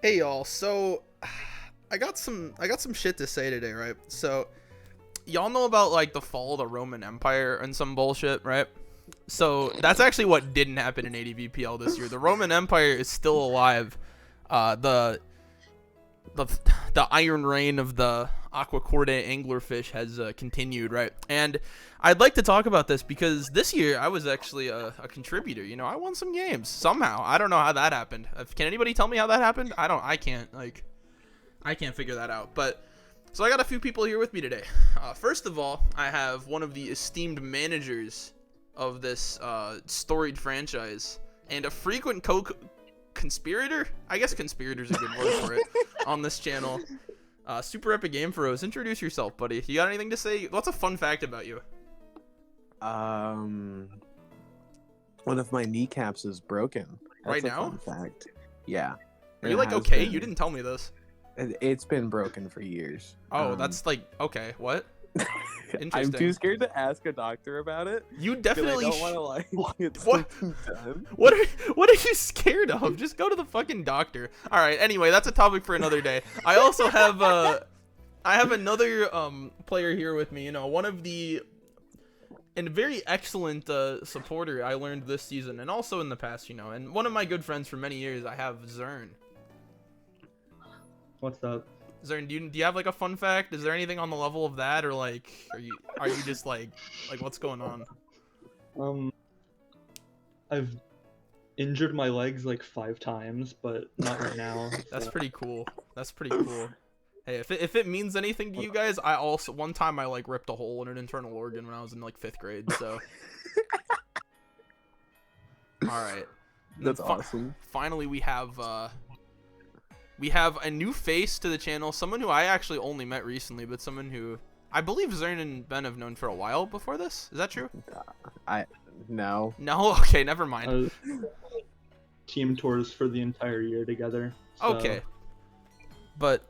Hey y'all, so I got some shit to say today, right? So y'all know about like the fall of the Roman Empire and some bullshit, right? So that's actually what didn't happen in ADVPL this year. The Roman Empire is still alive. The the the iron reign of the Aquacorde Anglerfish has continued, right? And I'd like to talk about this because this year I was actually a contributor. You know, I won some games somehow. I don't know how that happened. Can anybody tell me how that happened? I can't figure that out. But so I got a few people here with me today. First of all, I have one of the esteemed managers of this storied franchise and a frequent conspirator. I guess conspirator is a good word for it on this channel. Super Epic Game Rose. Introduce yourself, buddy. You got anything to say? What's a fun fact about you? One of my kneecaps is broken. That's Right a now? fun fact. Yeah. Are you like It has okay? been. You didn't tell me this. It's been broken for years. Oh, that's like okay. What? I'm Interesting. too scared to ask a doctor about it. You 'Cause definitely. I don't want to like get What? something done. What are you scared of? Just go to the fucking doctor. All right. Anyway, that's a topic for another day. I also have I have another player here with me. You know, one of the and very excellent supporter I learned this season and also in the past. You know, and one of my good friends for many years. I have Zern. What's up? Zern, do you have like a fun fact? Is there anything on the level of that, or like are you just like what's going on? I've injured my legs like 5 times, but not right now. That's so- pretty cool. That's pretty cool. Hey, if it means anything to you guys, I also one time I like ripped a hole in an internal organ when I was in like 5th grade. So, all right. And then That's awesome. Finally, we have a new face to the channel. Someone who I actually only met recently, but someone who I believe Zern and Ben have known for a while before this. Is that true? No. No. Okay, never mind. Team tours for the entire year together. So. Okay. But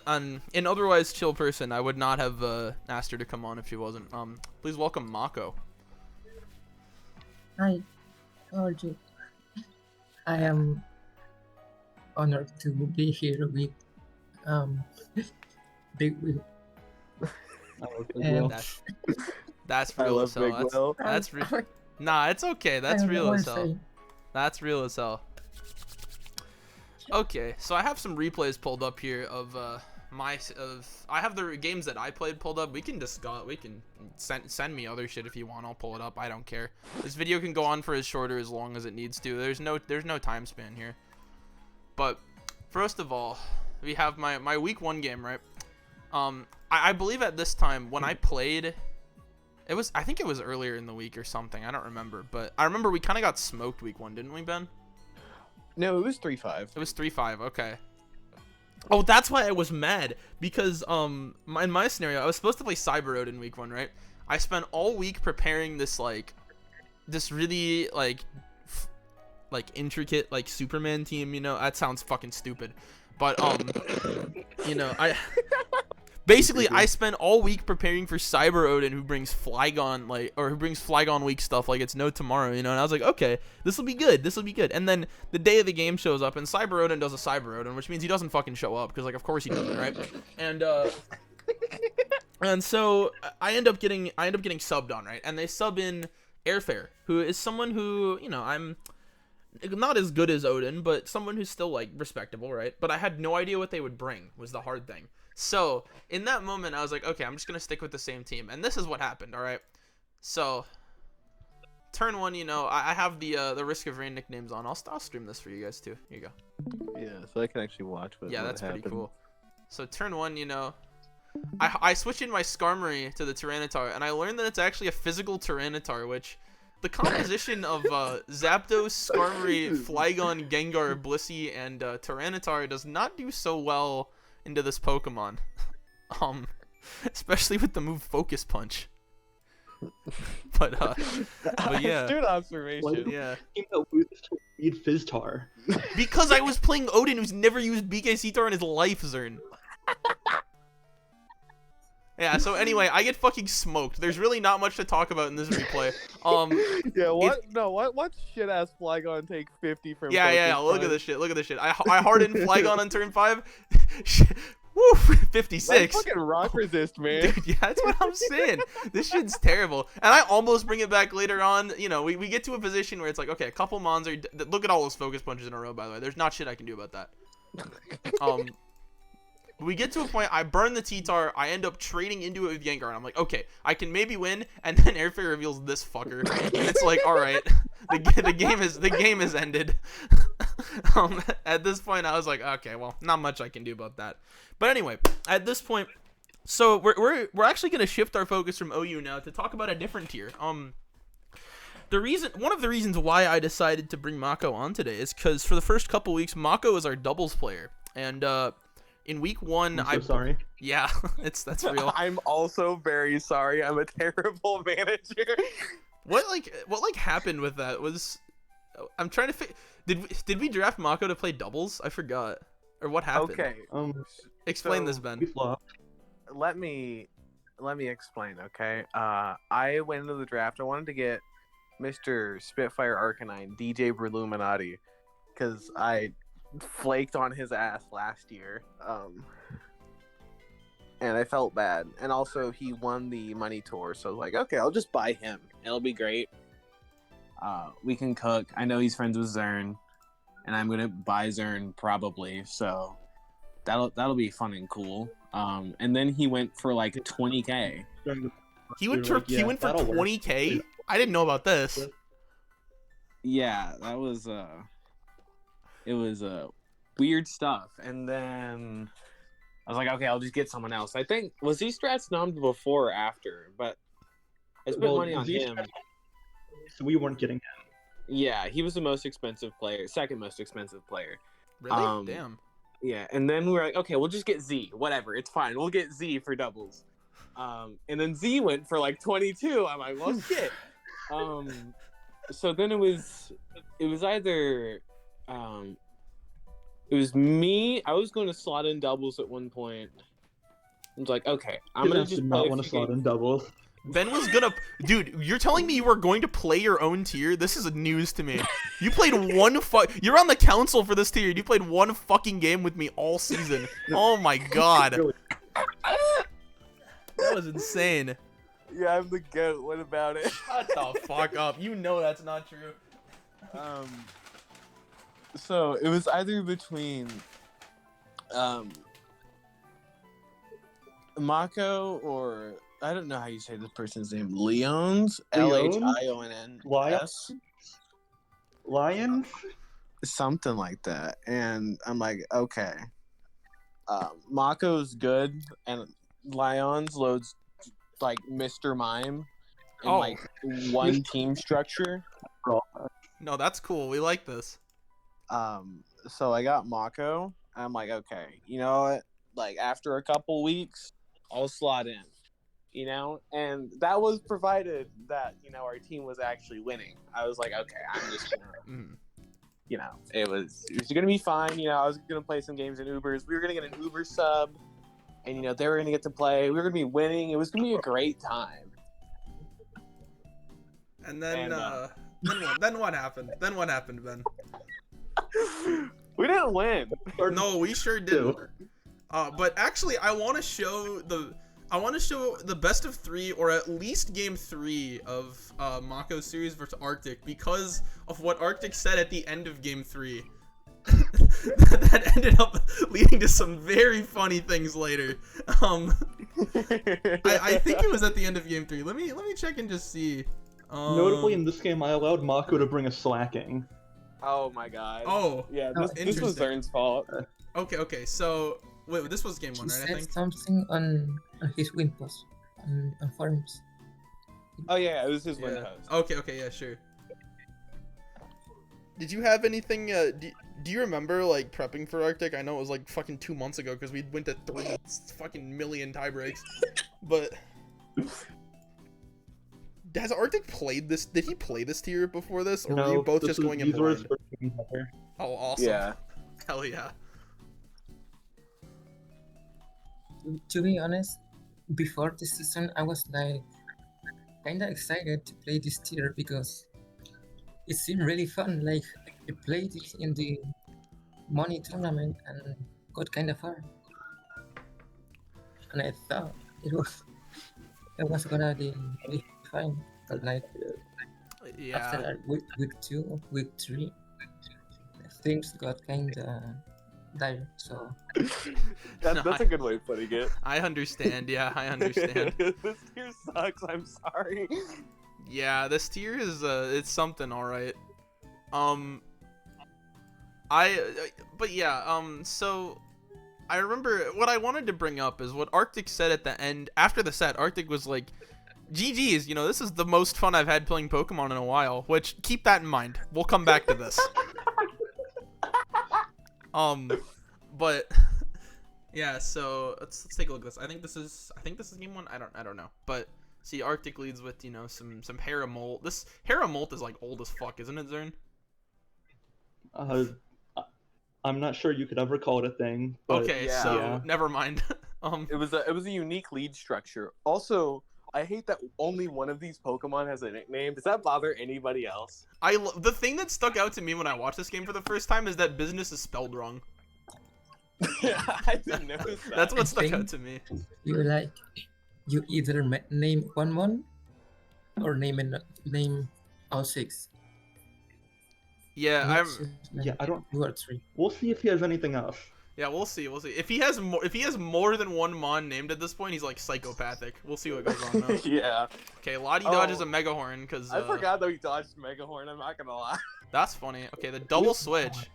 an otherwise chill person, I would not have asked her to come on if she wasn't. Please welcome Mako. Hi, how are you? I am honored to be here with Big Will. And That's I real love as hell. Big Will. That's Nah, it's okay. That's I real wanna as hell. say, That's real as hell. Okay, so I have some replays pulled up here of I have the games that I played pulled up. We can discuss. We can send me other shit if you want. I'll pull it up. I don't care. This video can go on for as short or as long as it needs to. There's no time span here. But first of all, we have my week 1 game, right? I believe at this time when I played, I think it was earlier in the week or something. I don't remember, but I remember we kind of got smoked week 1, didn't we, Ben? No, it was 3-5. It was 3-5. Okay. Oh, that's why I was mad because in my scenario, I was supposed to play Cyber Road in week 1, right? I spent all week preparing this really intricate like Superman team. You know, that sounds fucking stupid, but you know, basically I spent all week preparing for Cyber Odin, who brings Flygon who brings Flygon week stuff like it's no tomorrow, you know. And I was like, okay, this will be good. This will be good. And then the day of the game shows up, and Cyber Odin does a Cyber Odin, which means he doesn't fucking show up because like of course he doesn't, right? And so I end up getting subbed on, right? And they sub in Airfare, who is someone who, you know, I'm not as good as Odin, but someone who's still like respectable, right? But I had no idea what they would bring was the hard thing. So in that moment, I was like, okay, I'm just gonna stick with the same team, and this is what happened. All right, so turn 1, you know, I have the Risk of Rain nicknames on. I'll stream this for you guys too. Here you go. Yeah, so I can actually watch what Yeah, that's happened. pretty cool. So turn 1, you know, I switch in my Skarmory to the Tyranitar, and I learned that it's actually a physical Tyranitar, which the composition of Zapdos, Skarmory, Flygon, Gengar, Blissey, and Tyranitar does not do so well into this Pokemon, especially with the move Focus Punch. but yeah, Astute observation. yeah. Team that loses to Reed Fizztar. Because I was playing Odin, who's never used BK Ctar in his life, Zern. Yeah, so anyway, I get fucking smoked. There's really not much to talk about in this replay. Yeah, what shit ass Flygon take 50 from Yeah, Focus look at Prime? this shit. Look at this shit. I hardened Flygon on turn 5. Woo, 56. That's fucking rock resist, man. Dude, yeah, that's what I'm saying. This shit's terrible. And I almost bring it back later on. You know, we get to a position where it's like, okay, a couple mons are... Look at all those focus punches in a row, by the way. There's not shit I can do about that. We get to a point, I burn the T-Tar, I end up trading into it with Gengar, and I'm like, okay, I can maybe win, and then Airfare reveals this fucker. And it's like, alright, the game is ended. At this point, I was like, okay, well, not much I can do about that. But anyway, at this point, so we're actually gonna shift our focus from OU now to talk about a different tier. One of the reasons why I decided to bring Mako on today is because for the first couple weeks, Mako is our doubles player, and in week 1, I'm so sorry. Yeah, that's real. I'm also very sorry. I'm a terrible manager. What happened with that? I'm trying to did we draft Mako to play doubles? I forgot. Or what happened? Okay. Explain so this, Ben. We flopped. Let me explain, okay? I went into the draft. I wanted to get Mr. Spitfire Arcanine, DJ Berluminati, because I flaked on his ass last year. And I felt bad. And also, he won the money tour, so I was like, okay, I'll just buy him. It'll be great. We can cook. I know he's friends with Zern, and I'm gonna buy Zern probably, so that'll be fun and cool. And then he went for like 20k. He went for 20k? I didn't know about this. Yeah, that was it was weird stuff. And then I was like, okay, I'll just get someone else. I think was he strats nommed before or after, but I spent money on him. So we weren't getting him. Yeah, he was the most expensive player, second most expensive player. Really? Damn. Yeah, and then we were like, okay, we'll just get Z. Whatever, it's fine. We'll get Z for doubles. And then Z went for like 22. I'm like, well, shit. So then it was either it was me. I was going to slot in doubles at one point. I was like, okay, I'm gonna just not want to slot in doubles. Ben was gonna... Dude, you're telling me you were going to play your own tier? This is news to me. You played You're on the council for this tier. You played one fucking game with me all season. Oh my god. That was insane. Yeah, I'm the goat. What about it? Shut the fuck up. You know that's not true. So it was either between Mako or I don't know how you say this person's name. Leon's Lhionns. Lion? Something like that. And I'm like, okay. Mako's good and Lyons loads like Mr. Mime in like one team structure. No, that's cool. We like this. So I got Mako. I'm like, okay, you know what? Like after a couple weeks, I'll slot in. You know, and that was provided that, you know, our team was actually winning. I was like, okay, I'm just gonna, you know, it was gonna be fine. You know, I was gonna play some games in Ubers. We were gonna get an Uber sub, and you know, they were gonna get to play. We were gonna be winning. It was gonna be a great time. And then, then what happened? Then what happened, Ben? We didn't win. No, we sure didn't. But actually, I want to show the best of 3, or at least game 3 of Mako series versus Arctic, because of what Arctic said at the end of game 3. That ended up leading to some very funny things later. I think it was at the end of game 3. Let me check and just see. Notably, in this game, I allowed Mako to bring a slacking. Oh my god. Oh. Yeah, this was Zern's fault. Okay, so wait, this was game 1, right? I think something on his win post on farms. Oh yeah, it was his win post. Okay, yeah, sure. Did you have anything? Do you remember like prepping for Arctic? I know it was like fucking 2 months ago because we went to 3 fucking million tie breaks. But has Arctic played this? Did he play this tier before this, or were you both just going in blind? Oh, awesome! Yeah. Hell yeah. To be honest, before this season, I was like kind of excited to play this tier because it seemed really fun. Like I played it in the money tournament and got kind of far, and I thought it was gonna be fine. But like after Yeah. that, week 2, week 3, things got kind of dire. So No, That's a good way of putting it. I understand. Yeah, I understand. This tier sucks. I'm sorry. Yeah, this tier is it's something, all right. But yeah, so I remember what I wanted to bring up is what Arctic said at the end after the set. Arctic was like, GG's, this is the most fun I've had playing Pokemon in a while, which keep that in mind. We'll come back to this. But yeah, so let's take a look at this. I think this is game 1. I don't know. But see, Arctic leads with, some Haramolt. This Haramolt is like old as fuck, isn't it, Zern? I'm not sure you could ever call it a thing. But Okay, yeah. so yeah. never mind. It was a unique lead structure. Also, I hate that only one of these Pokemon has a nickname. Does that bother anybody else? The thing that stuck out to me when I watched this game for the first time is that business is spelled wrong. I didn't notice that. That's what stuck think- out to me. you either name one or name all 6. Yeah, Yeah, I don't. 2 or 3. We'll see if he has anything else. Yeah, we'll see. If he has more than one Mon named at this point, he's like psychopathic. We'll see what goes on though. Yeah. Okay, Lottie dodges a Megahorn because I forgot that we dodged Megahorn. I'm not gonna lie. that's funny. Okay, the double switch,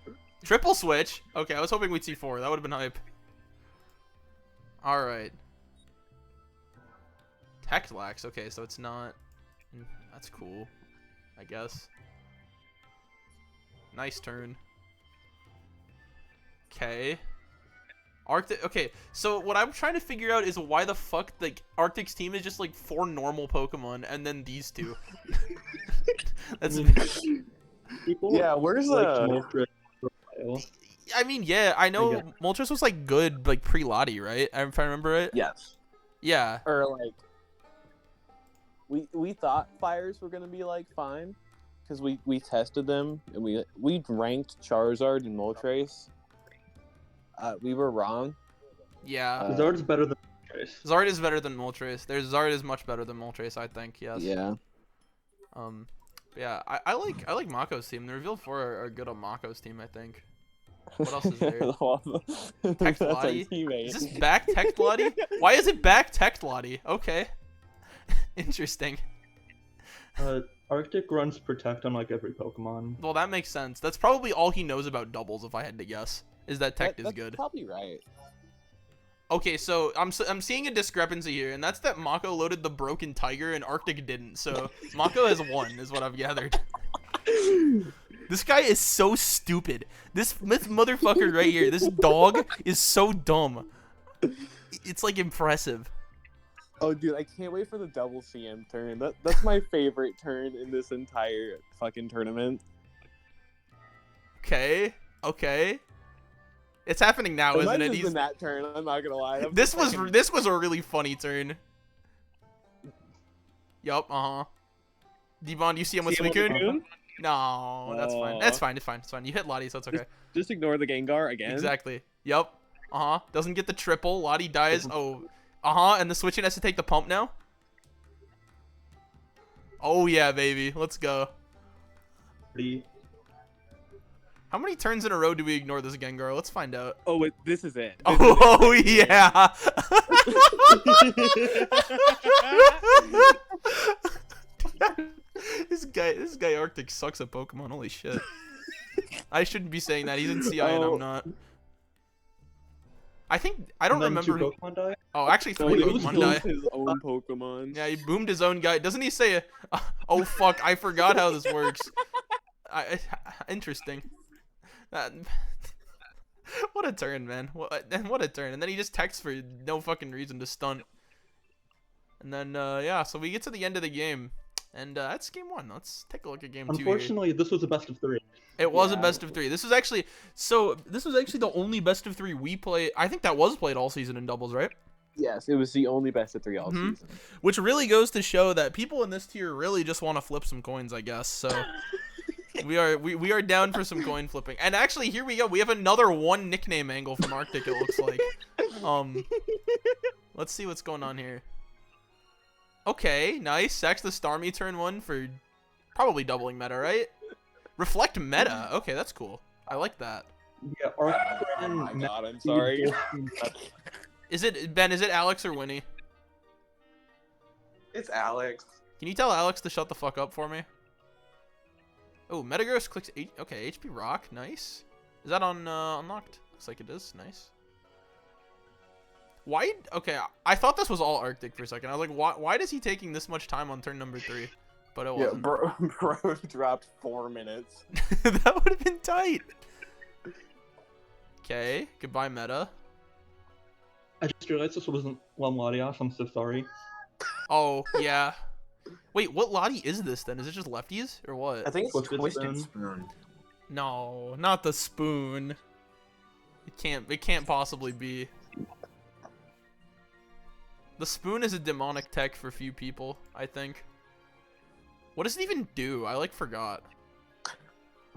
triple switch. Okay, I was hoping we'd see 4. That would have been hype. All right. Tectlax. Okay, so it's not. That's cool, I guess. Nice turn. Okay. Arctic. Okay, so what I'm trying to figure out is why the fuck like Arctic's team is just like 4 normal Pokemon and then these 2. That's. People Yeah, where's like the? Moltres for a while. I mean, yeah, I know Yeah. Moltres was like good like pre-Lottie, right? If I remember it. Yes. Yeah. Or like, we thought fires were gonna be like fine, because we tested them and we ranked Charizard and Moltres. We were wrong. Yeah. Zard's better than Moltres. Zard is better than Moltres. Zard is much better than Moltres, I think. Yes. Yeah. Yeah, I like Mako's team. The reveal 4 are good on Mako's team, I think. What else is there? That's our Lottie? teammate. Is this back Tech Lottie? Why is it back Tech Lottie? Okay. Interesting. Arctic runs Protect on like every Pokemon. Well, that makes sense. That's probably all he knows about doubles, if I had to guess. Is that Tech is That's good. probably right. Okay, so I'm seeing a discrepancy here, and that's that Mako loaded the Broken Tiger and Arctic didn't. So Mako has 1, is what I've gathered. This guy is so stupid. This motherfucker right here, this dog is so dumb. It's like impressive. Oh, dude, I can't wait for the double CM turn. That's my favorite turn in this entire fucking tournament. Okay, okay. It's happening now, It isn't might it? have He's... been that turn. I'm not gonna lie. This was a really funny turn. Yup, Devon, do you see him with Suicune? No, that's fine. That's fine. It's fine. It's fine. You hit Lottie, so it's okay. Just ignore the Gengar again. Exactly. Yup. Doesn't get the triple. Lottie dies. Oh. And the switching has to take the pump now. Oh yeah, baby. Let's go. How many turns in a row do we ignore this Gengar? Let's find out. Oh, wait, this is it. Oh yeah. This guy Arctic sucks at Pokemon. Holy shit. I shouldn't be saying that. He's in CI and I'm not. I don't remember. Two Pokemon die? Oh, actually No, 3 he Pokemon boomed die. his own Pokemon. Yeah, he boomed his own guy. Doesn't he say? Oh fuck! I forgot how this works. Interesting. What a turn, man. What a turn. And then he just texts for no fucking reason to stunt. And then yeah, so we get to the end of the game, and that's game 1. Let's take a look at game 2 here. Unfortunately, this was a best of 3. It was a Yeah. best of 3. This was actually the only best of 3 we played. I think that was played all season in doubles, right? Yes, it was the only best of 3 all Mhm. season. Which really goes to show that people in this tier really just want to flip some coins, I guess. So we are down for some coin flipping. And actually, here we go. We have another one nickname angle from Arctic. It looks like. Let's see what's going on here. Okay, nice. Sax the Starmie turn 1 for probably doubling meta, right? Reflect meta. Okay, that's cool. I like that. Yeah, Arthur Oh and my Matt god, I'm sorry. both seem- Is it Ben? Is it Alex or Winnie? It's Alex. Can you tell Alex to shut the fuck up for me? Oh, Metagross clicks okay, HP Rock, nice. Is that on unlocked? Looks like it is, nice. Why? Okay, I thought this was all Arctic for a second. I was like, why is he taking this much time on turn number 3? But it wasn't. bro dropped 4 minutes. That would have been tight. Okay, goodbye meta. I just realized this wasn't Latias. I'm so sorry. Oh, yeah. Wait, what Lottie is this then? Is it just lefties or what? I think it's Twisted Twisted Spoon. Spoon. No, not the spoon. It can't possibly be. The spoon is a demonic tech for few people, I think. What does it even do? I like forgot.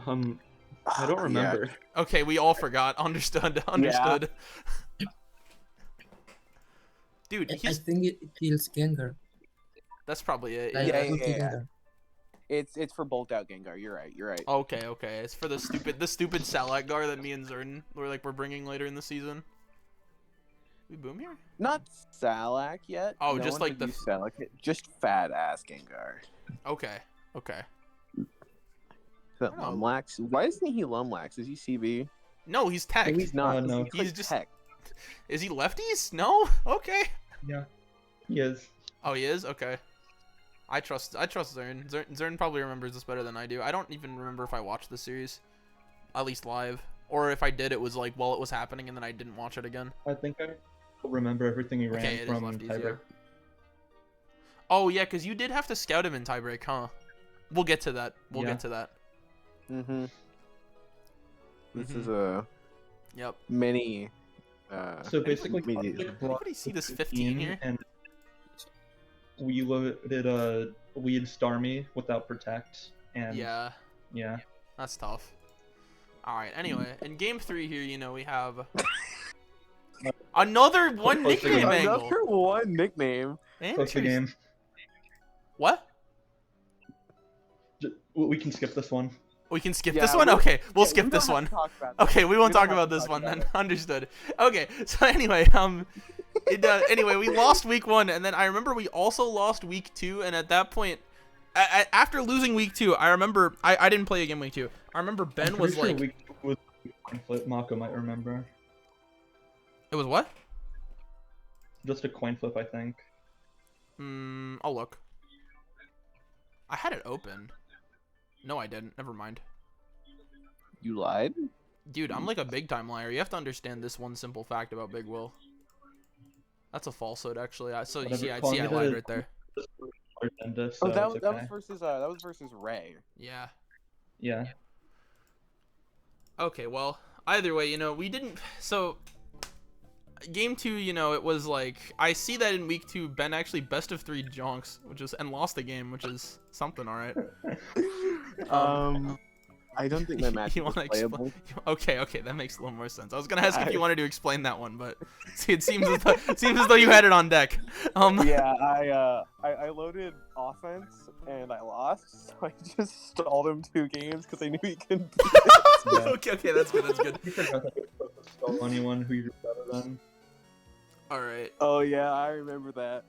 I don't remember. Okay, we all forgot. Understood. Understood. Dude, I he's think it kills Gengar. that's probably it. Like, Yeah. Yeah. ulti Gengar. It's for bolt out Gengar. You're right. Okay, okay. It's for the stupid Salakgar that me and Zerden we're bringing later in the season. We boom here? Not Salak yet. Oh, No just one like could the- use Salak yet. Just fat ass Gengar. Okay. Okay. Is that Oh. Lumlax? Why isn't he Lumlax? Is he CB? No, he's tech. No, he's not. no. He's He's just- tech. Is he lefties? No? Okay. Yeah. He is. Oh, he is? Okay. I trust Zern. Zern probably remembers this better than I do. I don't even remember if I watched the series. At least live. Or if I did, it was like while it was happening and then I didn't watch it again. I think I remember everything he ran Okay, it is from lefties, yeah. Tiber. Oh, yeah, because you did have to scout him in tiebreak, huh? We'll get to that. We'll Yeah. get to that. Mm-hmm. This Mhm. is a Yep. mini. So basically, mini- Arctic brought Anybody see this 15 here? and we loaded lead Starmie without protect, and Yeah. yeah. That's tough. Alright, anyway, in game 3 here, you know, we have another one Close to nickname game. angle. Another one nickname. Close the game. What? We can skip this one. We can skip Yeah, this one? we- Okay, we'll Yeah, skip we don't this have one. to talk about this. Okay, we won't We don't talk have about to this talk one about then. it. Understood. Okay, so anyway, anyway, we lost week 1, and then I remember we also lost week 2, and at that point, after losing week 2, I remember I didn't play again week 2. I remember Ben I'm was pretty like, sure we was coin flip. Mako might remember. it was what? Just a coin flip, I think. I'll look. I had it open. No, I didn't. Never mind. You lied? Dude, I'm like a big time liar. You have to understand this one simple fact about Big Will. That's a falsehood, actually. So you see, I lied right there. Agenda, Oh, so that it's was okay. that was versus Ray. Yeah. Yeah. Okay, well, either way, you know, we didn't. So, game 2, you know, it was like I see that in week 2, Ben actually best of 3 jonks, and lost the game, which is something, all right. I don't think my match You was wanna playable. Okay, that makes a little more sense. I was gonna ask if you wanted to explain that one, but it seems as though you had it on deck. Yeah, I loaded offense and I lost, so I just stalled him 2 games because I knew he couldn't. Okay, that's good. That's good. You forgot that you're supposed to stall anyone who you're better than. All right. Oh yeah, I remember that.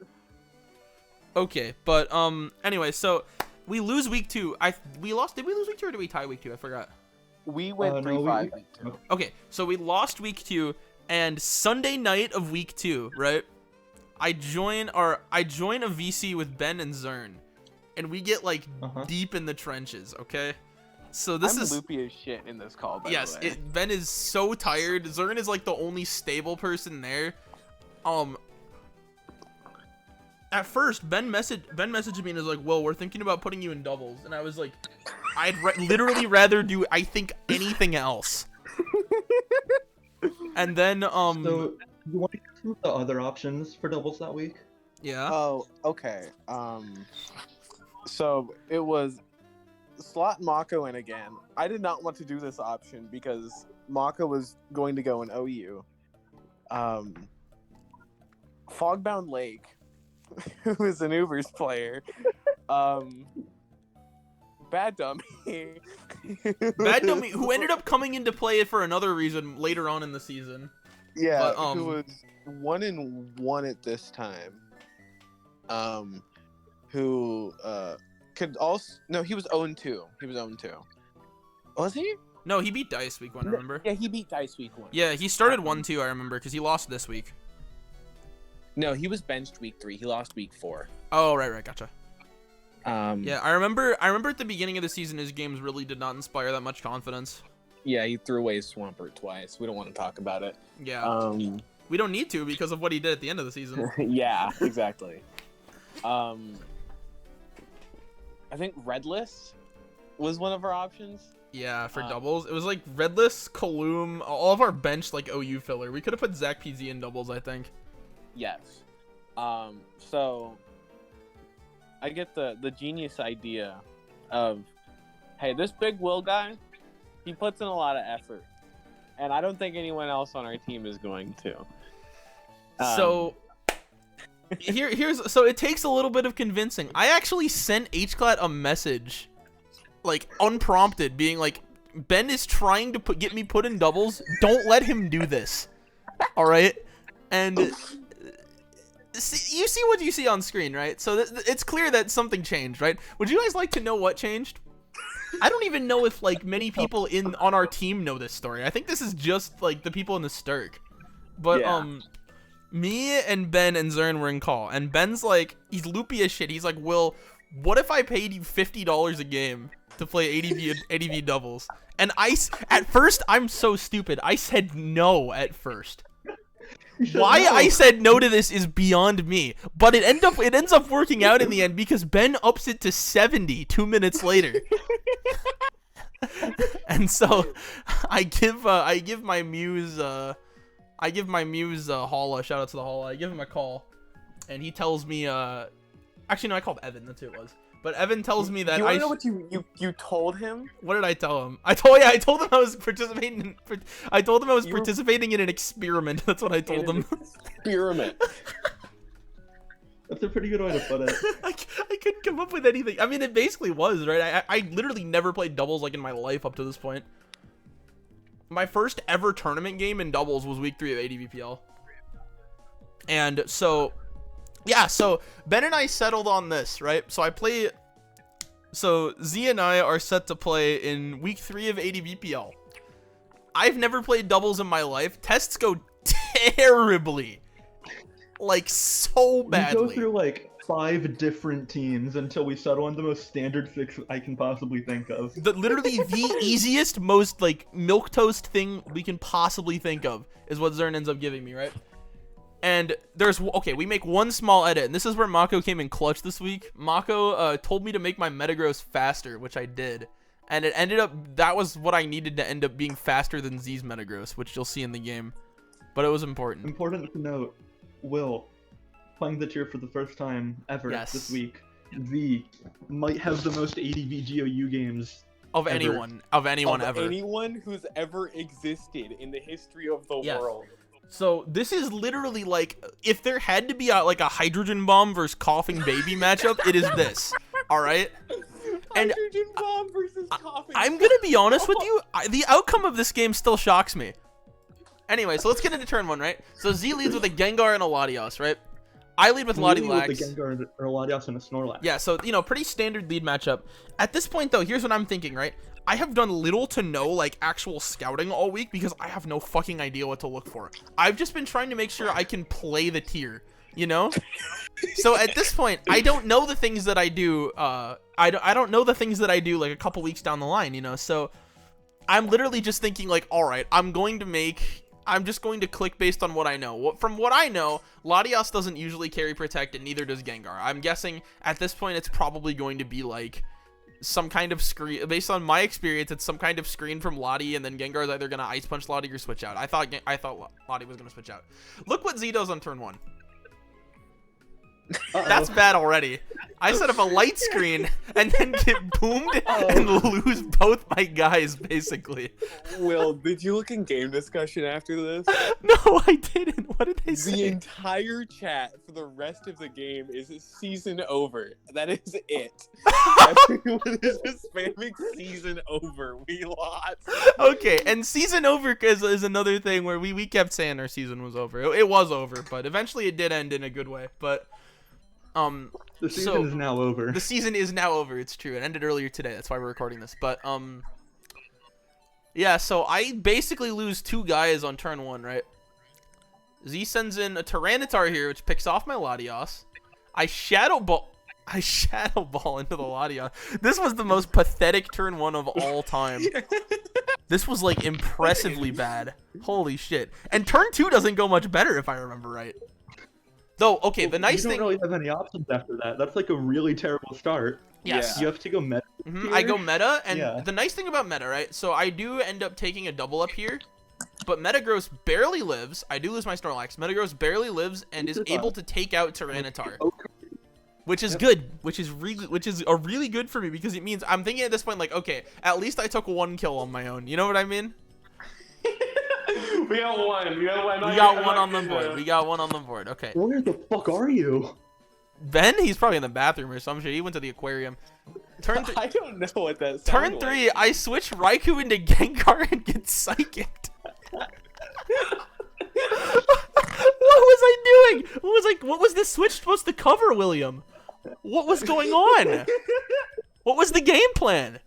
Okay, but anyway, so we lose week 2. We lost. Did we lose week 2 or did we tie week 2? I forgot. We went No, 3-5 week 2. Okay, so we lost week 2, and Sunday night of week 2, right? I join a VC with Ben and Zern, and we get like deep in the trenches. Okay, so this I'm is loopy as shit in this call. By yes. the way. Ben is so tired. Zern is like the only stable person there. At first, Ben messaged me and was like, "Well, we're thinking about putting you in doubles," and I was like, "I'd literally rather do I think anything else." And then So you want to the other options for doubles that week? Yeah. Oh, okay. So it was slot Mako in again. I did not want to do this option because Mako was going to go in OU. Fogbound Lake, who is an Ubers player. Bad Dummy. Bad Dummy, who ended up coming into play for another reason later on in the season. Yeah, But, who was 1-1 at this time. Who could also he was 0-2. He was 0-2. Was he? No, he beat Dice week 1, remember? Yeah, he beat Dice week 1. Yeah, he started 1-2, I remember, because he lost this week. No, he was benched week 3. He lost week 4. Oh, right, gotcha. Yeah, I remember at the beginning of the season, his games really did not inspire that much confidence. yeah, he threw away Swampert twice. We don't want to talk about it. Yeah. We don't need to because of what he did at the end of the season. Yeah, exactly. I think Redless was one of our options. Yeah, for doubles. It was like Redless, Kaloum, all of our bench like OU filler. We could have put Zach PZ in doubles, I think. Yes. So I get the genius idea of, hey, this Big Will guy, he puts in a lot of effort, and I don't think anyone else on our team is going to. So so it takes a little bit of convincing. I actually sent HClat a message, like unprompted, being like, Ben is trying to get me put in doubles. Don't let him do this. All right, and you see what you see on screen, right? So it's clear that something changed, right? Would you guys like to know what changed? I don't even know if like many people on our team know this story. I think this is just like the people in the Stirk. But Yeah. Me and Ben and Zern were in call, and Ben's like, he's loopy as shit. He's like, Will, what if I paid you $50 a game to play ADV doubles? And at first, I'm so stupid. I said no at first. Why I said no to this is beyond me, but it ends up working out in the end because Ben ups it to 70 2 minutes later. And so I give my muse Holla, shout out to the Holla. I give him a call, and he tells me actually no, I called Evan, that's who it was. But Evan tells me that You want to know what you told him? What did I tell him? I told him I was participating participating in an experiment. That's what I told him. Experiment. That's a pretty good way to put it. I couldn't come up with anything. I mean, it basically was, right? I literally never played doubles like in my life up to this point. My first ever tournament game in doubles was week 3 of ADVPL. And so, yeah, so Ben and I settled on this, right? So Z and I are set to play in week 3 of ADVPL. I've never played doubles in my life. Tests go terribly. Like, so badly. We go through like 5 different teams until we settle on the most standard 6 I can possibly think of. Literally the easiest, most like milquetoast thing we can possibly think of is what Zern ends up giving me, right? And we make one small edit, and this is where Mako came in clutch this week. Mako told me to make my metagross faster, which I did. And it ended up, that was what I needed to end up being faster than Z's metagross, which you'll see in the game. But it was important. Important to note, Will, playing the tier for the first time ever this week, Z might have the most ADV GOU games of anyone ever. Anyone who's ever existed in the history of the world. So this is literally like, if there had to be a hydrogen bomb versus coughing baby matchup, it is this. All right. And Hydrogen bomb versus coughing. I'm gonna be honest with you. The outcome of this game still shocks me. Anyway, so let's get into turn 1, right? So Z leads with a Gengar and a Latios, right? I lead with Latilax. With the Gengar or Latios and a Snorlax. Yeah, so, pretty standard lead matchup. At this point, though, here's what I'm thinking, right? I have done little to no, like, actual scouting all week because I have no fucking idea what to look for. I've just been trying to make sure I can play the tier, you know? So at this point, I don't know the things that I do. I don't know the things that I do, like, a couple weeks down the line, you know? So I'm literally just thinking, like, all right, I'm just going to click based on what I know. From what I know, Latios doesn't usually carry Protect, and neither does Gengar. I'm guessing at this point it's probably going to be like some kind of screen. Based on my experience, it's some kind of screen from Lottie, and then Gengar is either gonna Ice Punch Lottie or switch out. I thought Lottie was gonna switch out. Look what Z does on turn 1. That's bad already. I set up a light screen and then get boomed and lose both my guys, basically. Will, did you look in game discussion after this? No, I didn't. What did they say? The entire chat for the rest of the game is season over. That is it. Everyone is just spamming season over. We lost. Okay, and season over is another thing where we kept saying our season was over. It was over, but eventually it did end in a good way. But the season is now over. The season is now over. It's true. It ended earlier today. That's why we're recording this. But yeah. So I basically lose 2 guys on turn 1, right? Z sends in a Tyranitar here, which picks off my Latios. I Shadow Ball into the Latios. This was the most pathetic turn 1 of all time. This was like impressively bad. Holy shit. And turn 2 doesn't go much better if I remember right. Though, okay, the nice thing... You don't really have any options after that. That's like a really terrible start. Yes. You have to go meta. I go meta, and the nice thing about meta, right? So I do end up taking a double up here, but Metagross barely lives. I do lose my Snorlax. Metagross barely lives and is able to take out Tyranitar. Which is good, which is really good for me, because it means I'm thinking at this point, like, okay, at least I took 1 kill on my own. You know what I mean? We got one. We got one. We got one on the board. We got one on the board. Okay. Where the fuck are you? Ben? He's probably in the bathroom or some shit. He went to the aquarium. I don't know what that sounds Turn 3, I switch Raikou into Gengar and get psychicked. What was I doing? What was this switch supposed to cover, William? What was going on? What was the game plan?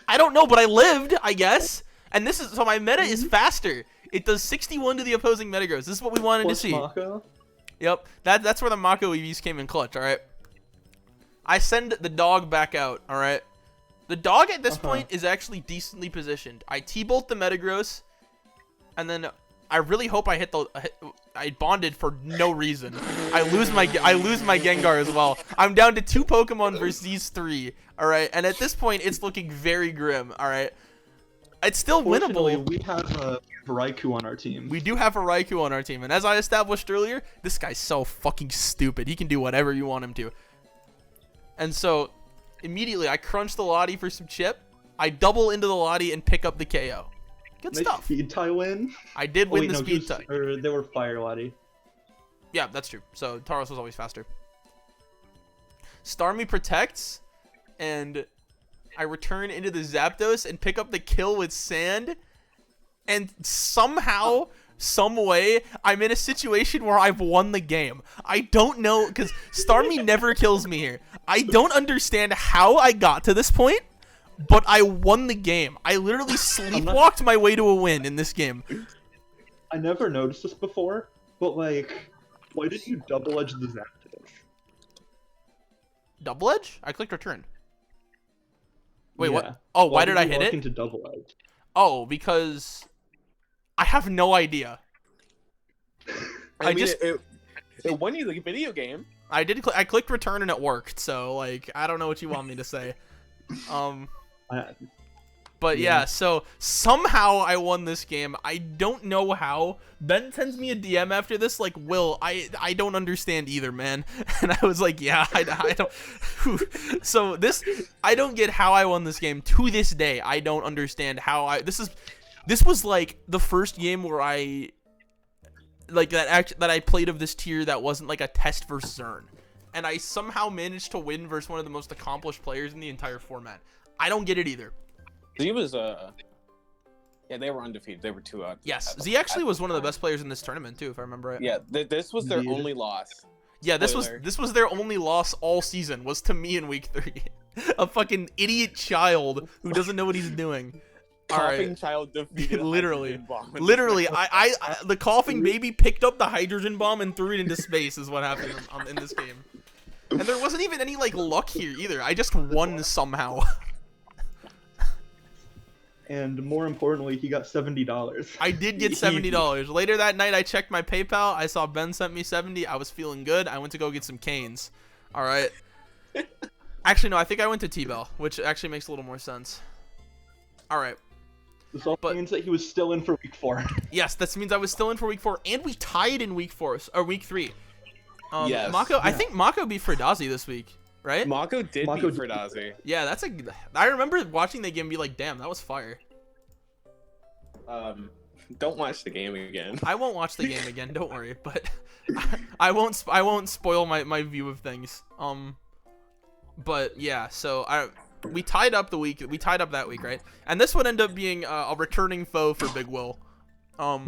I don't know, but I lived, I guess. And this is, so my meta is faster. It does 61 to the opposing Metagross. This is what we wanted to see. Mako? Yep, that's where the Mako EVs came in clutch, alright? I send the dog back out, alright? The dog at this point is actually decently positioned. I T-bolt the Metagross, and then I really hope I hit the... I bonded for no reason. I lose my Gengar as well. I'm down to 2 Pokemon versus these 3, alright? And at this point, it's looking very grim, alright? It's still winnable. We have a Raikou on our team. We do have a Raikou on our team. And as I established earlier, this guy's so fucking stupid. He can do whatever you want him to. And so, immediately, I crunch the Lottie for some chip. I double into the Lottie and pick up the KO. Good stuff. Speed tie win? I did win the speed tie. Or they were Fire Lottie. Yeah, that's true. So, Tauros was always faster. Starmie protects, and I return into the Zapdos and pick up the kill with Sand, and somehow, some way, I'm in a situation where I've won the game. I don't know, because Starmie never kills me here. I don't understand how I got to this point, but I won the game. I literally sleepwalked my way to a win in this game. I never noticed this before, but like, why did you double edge the Zapdos? Double edge? I clicked return. Wait, Yeah. what? Oh, why did I hit it? Into double edge? Oh, because I have no idea. I mean, it won you the video game. I did. I clicked return and it worked. So like, I don't know what you want me to say. But yeah, so somehow I won this game. I don't know how. Ben sends me a DM after this, like, Will, I don't understand either, man. And I was like, yeah, I don't. So I don't get how I won this game to this day. I don't understand how this was like the first game where I, like, that I played of this tier that wasn't like a test versus Zern. And I somehow managed to win versus one of the most accomplished players in the entire format. I don't get it either. Z was yeah, they were undefeated. They were 2 out. Yes, Z actually was one of the best players in this tournament too, if I remember right. Yeah, this was their only loss. Yeah, this was their only loss all season, was to me in week 3. A fucking idiot child who doesn't know what he's doing. Coughing child defeated. Literally, the coughing baby picked up the hydrogen bomb and threw it into space is what happened in this game. And there wasn't even any like luck here either. I just won somehow. And more importantly, he got $70. I did get $70. Later that night, I checked my PayPal. I saw Ben sent me $70. I was feeling good. I went to go get some canes. All right. Actually, no, I think I went to T-Bell, which actually makes a little more sense. All right. This also means that he was still in for week 4. Yes, this means I was still in for week 4, and we tied in week 4 or week 3. Yes. Mako, I think Mako beat Fredazi this week, right? Mako did beat Fredazi. Yeah, that's a. I remember watching the game and be like, damn, that was fire. Don't watch the game again. I won't watch the game again. Don't worry, but I won't spoil my view of things. But yeah, so we tied up that week, right? And this would end up being a returning foe for Big Will, a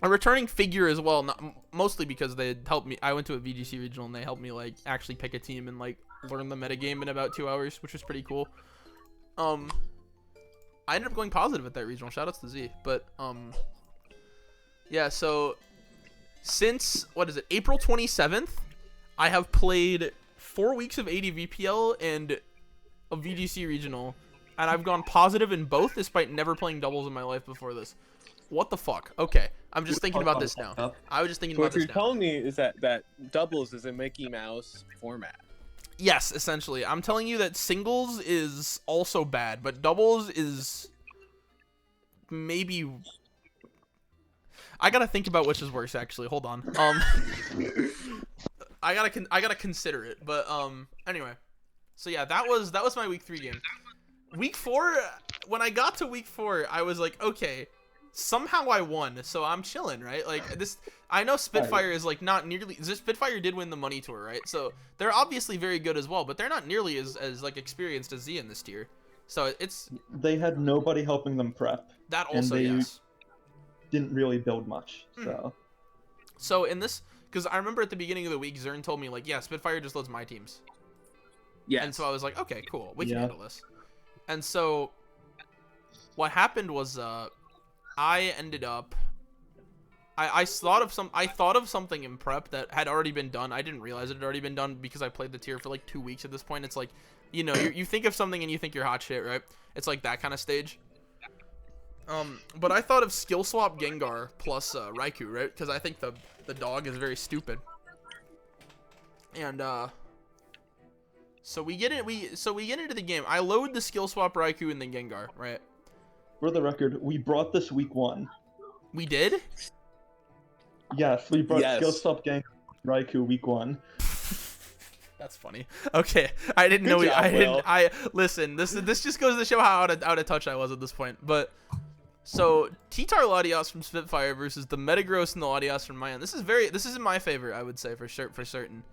returning figure as well. Mostly because they helped me. I went to a VGC regional and they helped me like actually pick a team and like learn the metagame in about 2 hours, which was pretty cool. I ended up going positive at that regional. Shoutouts to Z. But yeah. So since April 27th, I have played 4 weeks of ADVPL and a VGC regional, and I've gone positive in both despite never playing doubles in my life before this. What the fuck? Okay, I'm just thinking about this now. I was just thinking about this now. What you're telling me is that doubles is a Mickey Mouse format. Yes, essentially. I'm telling you that singles is also bad, but doubles is maybe. I gotta think about which is worse. Actually, hold on. I gotta consider it, but anyway. So yeah, that was my week 3 game. Week 4, when I got to week 4, I was like, okay, somehow I won, so I'm chilling, right? Like this, I know Spitfire is like not nearly. Spitfire did win the money tour, right? So they're obviously very good as well, but they're not nearly as like experienced as Z in this tier. So it's. They had nobody helping them prep. That also, yes. Didn't really build much, so. So in this, because I remember at the beginning of the week, Zern told me like, yeah, Spitfire just loads my teams. Yeah. And so I was like, okay, cool, we can handle this. And so what happened was, I ended up. I thought of something in prep that had already been done. I didn't realize it had already been done because I played the tier for like 2 weeks at this point. It's like, you know, you think of something and you think you're hot shit, right? It's like that kind of stage. But I thought of skill swap Gengar plus Raikou, right? Because I think the dog is very stupid. And so we get into the game. I load the skill swap Raikou and then Gengar, right? For the record, we brought this week 1. We did? Yes, we brought skill swap Gengar Raikou week 1. That's funny. Okay, I didn't know. I listen. This just goes to show how out of touch I was at this point. But so T-Tar Latios from Spitfire versus the Metagross and the Latios from Mayan. This is in my favor, I would say for certain.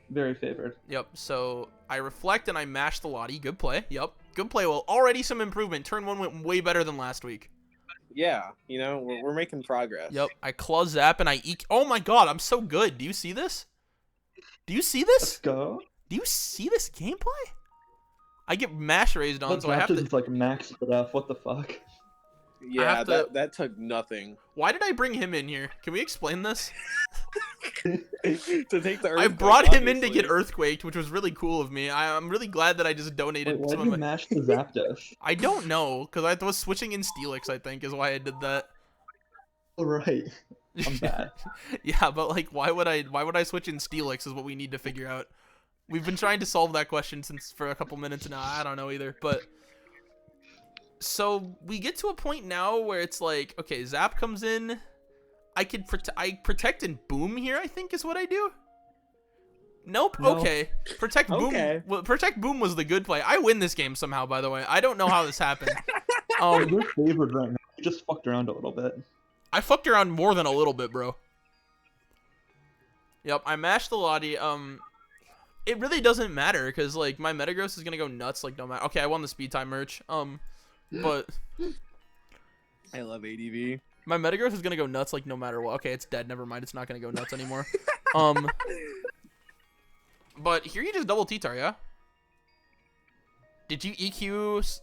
Very favored. Yep. So I reflect and I mash the Lottie. Good play. Yep. Good play. Well, already some improvement. Turn 1 went way better than last week. Yeah, you know, we're making progress. Yep. I claw Zap and I eke. Oh my god, I'm so good. Do you see this? Do you see this? Let's go. Do you see this gameplay? I get mash raised on, that so I have to. It's like max stuff. What the fuck? Yeah, that took nothing. Why did I bring him in here? Can we explain this? To take the earthquake, I brought him in to get earthquaked, which was really cool of me. I'm really glad that I just donated. Wait, why did you mash the Zapdos? I don't know, because I was switching in Steelix, I think, is why I did that. All right. I'm bad. Yeah, but like, why would I switch in Steelix is what we need to figure out. We've been trying to solve that question for a couple minutes now. I don't know either, but so we get to a point now where it's like, okay, Zap comes in. I protect and boom here, I think is what I do. Nope. No. Okay. Protect boom. Okay. Well, protect boom was the good play. I win this game somehow, by the way. I don't know how this happened. You're favored right now. You just fucked around a little bit. I fucked around more than a little bit, bro. Yep, I mashed the Lottie. It really doesn't matter because like my Metagross is gonna go nuts. Like no matter. Okay, I won the speed time merch. But I love ADV. My Metagross is gonna go nuts like no matter what. Okay, it's dead. Never mind. It's not gonna go nuts anymore. But here you just double T-Tar, yeah? Did you EQ?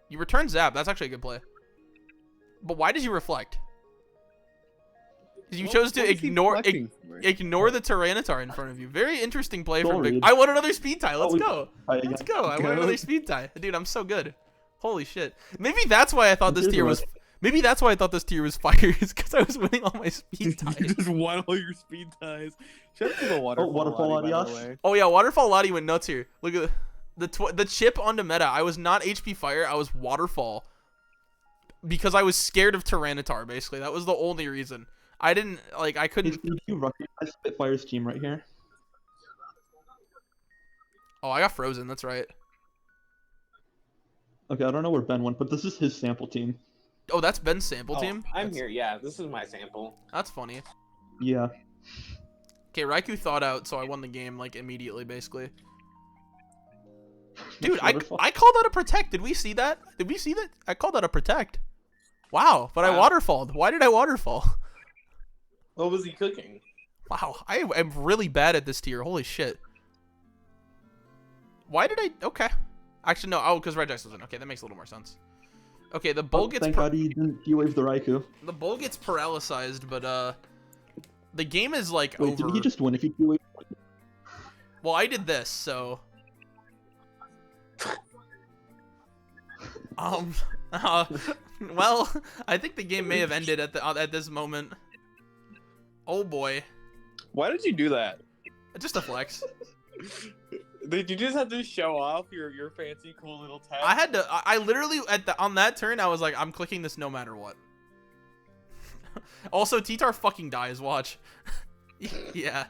You return Zap. That's actually a good play. But why did you reflect? You chose to ignore the Tyranitar in front of you. Very interesting play from Big. I want another speed tie. Let's go. Let's go. I want another speed tie. Dude, I'm so good. Holy shit. Maybe that's why I thought this tier was. Maybe that's why I thought this tier was fire, is because I was winning all my speed ties. You just won all your speed ties. Shout out to the waterfall Lottie, by the way. Oh yeah, Waterfall Lottie went nuts here. Look at the chip on the meta. I was not HP Fire. I was Waterfall because I was scared of Tyranitar. Basically, that was the only reason. I didn't like. I couldn't. Did you recognize Spitfire's team right here? Oh, I got frozen. That's right. Okay, I don't know where Ben went, but this is his sample team. Oh, that's Ben's sample team? I'm here, yeah. This is my sample. That's funny. Yeah. Okay, Raikou thawed out, so I won the game, like, immediately, basically. Dude, I called out a Protect. Did we see that? Did we see that? I called out a Protect. Wow, but I waterfalled. Why did I waterfall? What was he cooking? Wow, I am really bad at this tier. Holy shit. Why did I... Okay. Actually, no. Oh, because Red Dice was in. Okay, that makes a little more sense. Okay, the bull gets... Thank God he didn't wave the Raikou. The bull gets paralyzed, but, the game is, like, Wait, over. did he just win if he waved? Well, I did this, so... well, I think the game may have ended at this moment. Oh, boy. Why did you do that? Just a flex. Did you just have to show off your fancy cool little tag? I had to. I literally on that turn I was like, I'm clicking this no matter what. Also, T-Tar fucking dies. Watch. Yeah.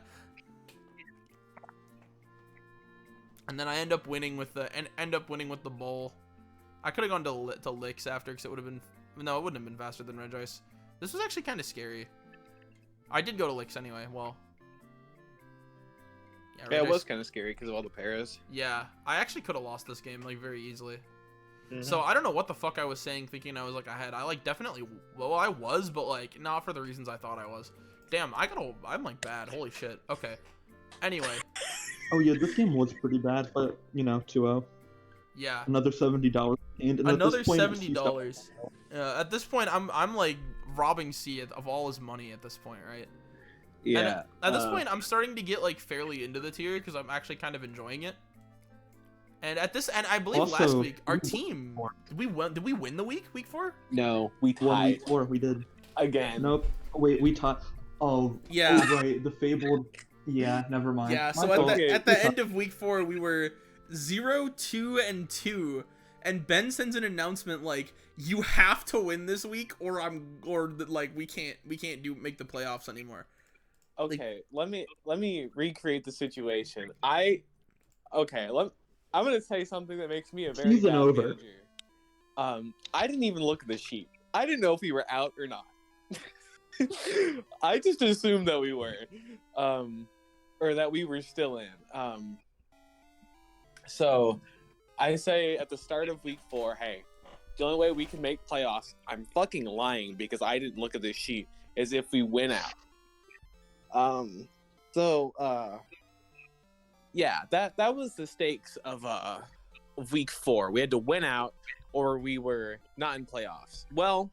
And then I end up winning with the bull. I could have gone to licks after, because it would have been it wouldn't have been faster than Red Ice. This was actually kind of scary. I did go to licks anyway. Well. Yeah, it was kind of scary because of all the paras. Yeah, I actually could have lost this game like very easily. So I don't know what the fuck I was saying, thinking I was like ahead. I like definitely, well, I was, but like not for the reasons I thought I was. Damn, I'm like bad. Holy shit. Okay. Anyway. Oh yeah, this game was pretty bad, but you know, 2-0. Yeah. Another $70 and another $70. At this point, I'm like robbing C of all his money at this point, right? Yeah. And at this point, I'm starting to get like fairly into the tier because I'm actually kind of enjoying it. And I believe also, last week our team did we win the week 4? No, we tied. Well, week 4 we did. Again. Nope. Wait, we tied. Oh. Yeah. Oh, right. The fabled. Yeah. Never mind. Yeah. So at the end of week 4, we were 0-2-2, and Ben sends an announcement like, "You have to win this week, or like we can't make the playoffs anymore." Okay, let me recreate the situation. I'm gonna say something that makes me a very bad manager. I didn't even look at the sheet. I didn't know if we were out or not. I just assumed that we were, or that we were still in. So I say at the start of week 4, hey, the only way we can make playoffs, I'm fucking lying because I didn't look at this sheet, is if we win out. Yeah, that was the stakes of week 4. We had to win out or we were not in playoffs. Well,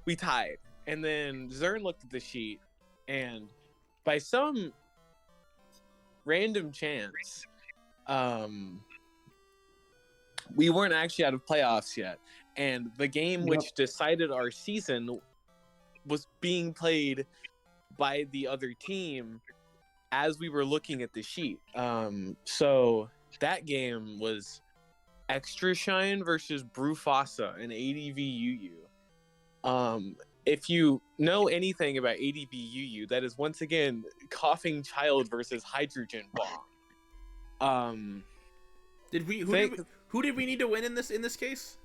we tied. And then Zern looked at the sheet, and by some random chance, we weren't actually out of playoffs yet. And the game which decided our season was being played by the other team as we were looking at the sheet. So that game was Extra Shine versus Brufasa and ADVPL. If you know anything about ADVPL, that is once again Coughing Child versus Hydrogen Bomb. Who did we need to win in this case?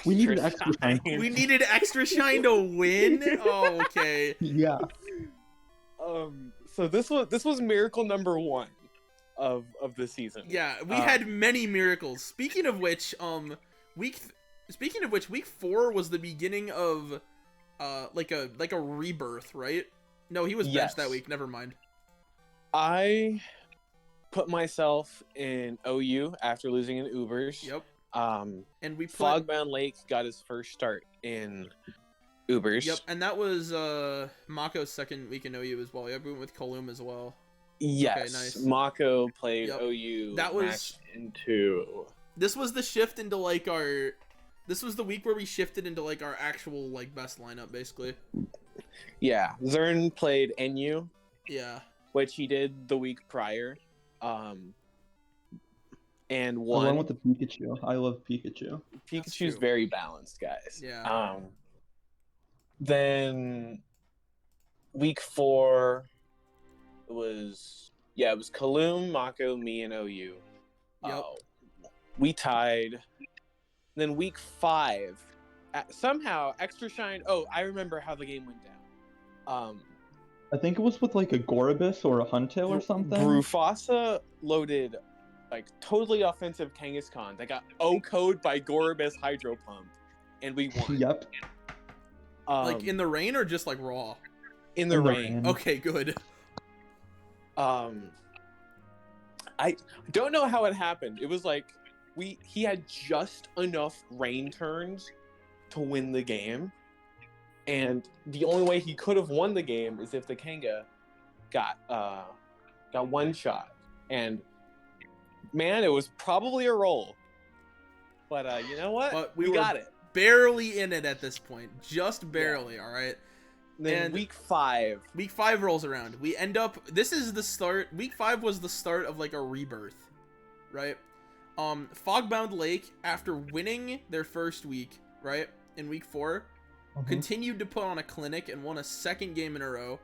We needed Extra Shine. We needed Extra Shine to win? Oh, okay. Yeah. So this was miracle number 1 of the season. Yeah, we had many miracles. Speaking of which, week 4 was the beginning of like a rebirth, right? No, he was benched that week. Never mind. I put myself in OU after losing in Ubers. Yep. And we Fogbound Lake got his first start in Ubers. Yep, and that was Mako's second week in OU as well. Yeah, we went with Kolum as well. Yes. Okay, nice. Mako played OU. That was into. This was the shift into like This was the week where we shifted into like our actual like best lineup, basically. Yeah, Zern played NU. Yeah. Which he did the week prior. And won. Along with the Pikachu. I love Pikachu. Pikachu's very balanced, guys. Yeah. Then week 4 it was Kaloom, Mako, me, and OU. Yep. We tied. Then week 5, somehow Extra Shine. Oh, I remember how the game went down. I think it was with like a Gorobus or a Huntail or something. Brufasa loaded like totally offensive Kangaskhan that got O-code by Gorobus Hydro Pump, and we won. Yep. Like in the rain or just like raw? In the rain. Okay, good. I don't know how it happened. It was like he had just enough rain turns to win the game. And the only way he could have won the game is if the Kanga got one shot. And man, it was probably a roll. But you know what? But we got it. Barely in it at this point. Just barely, all right? Then and week 5. Week 5 rolls around. We end up... This is the start... Week 5 was the start of, like, a rebirth. Right? Fogbound Lake, after winning their first week, right? In week 4... continued to put on a clinic and won a second game in a row.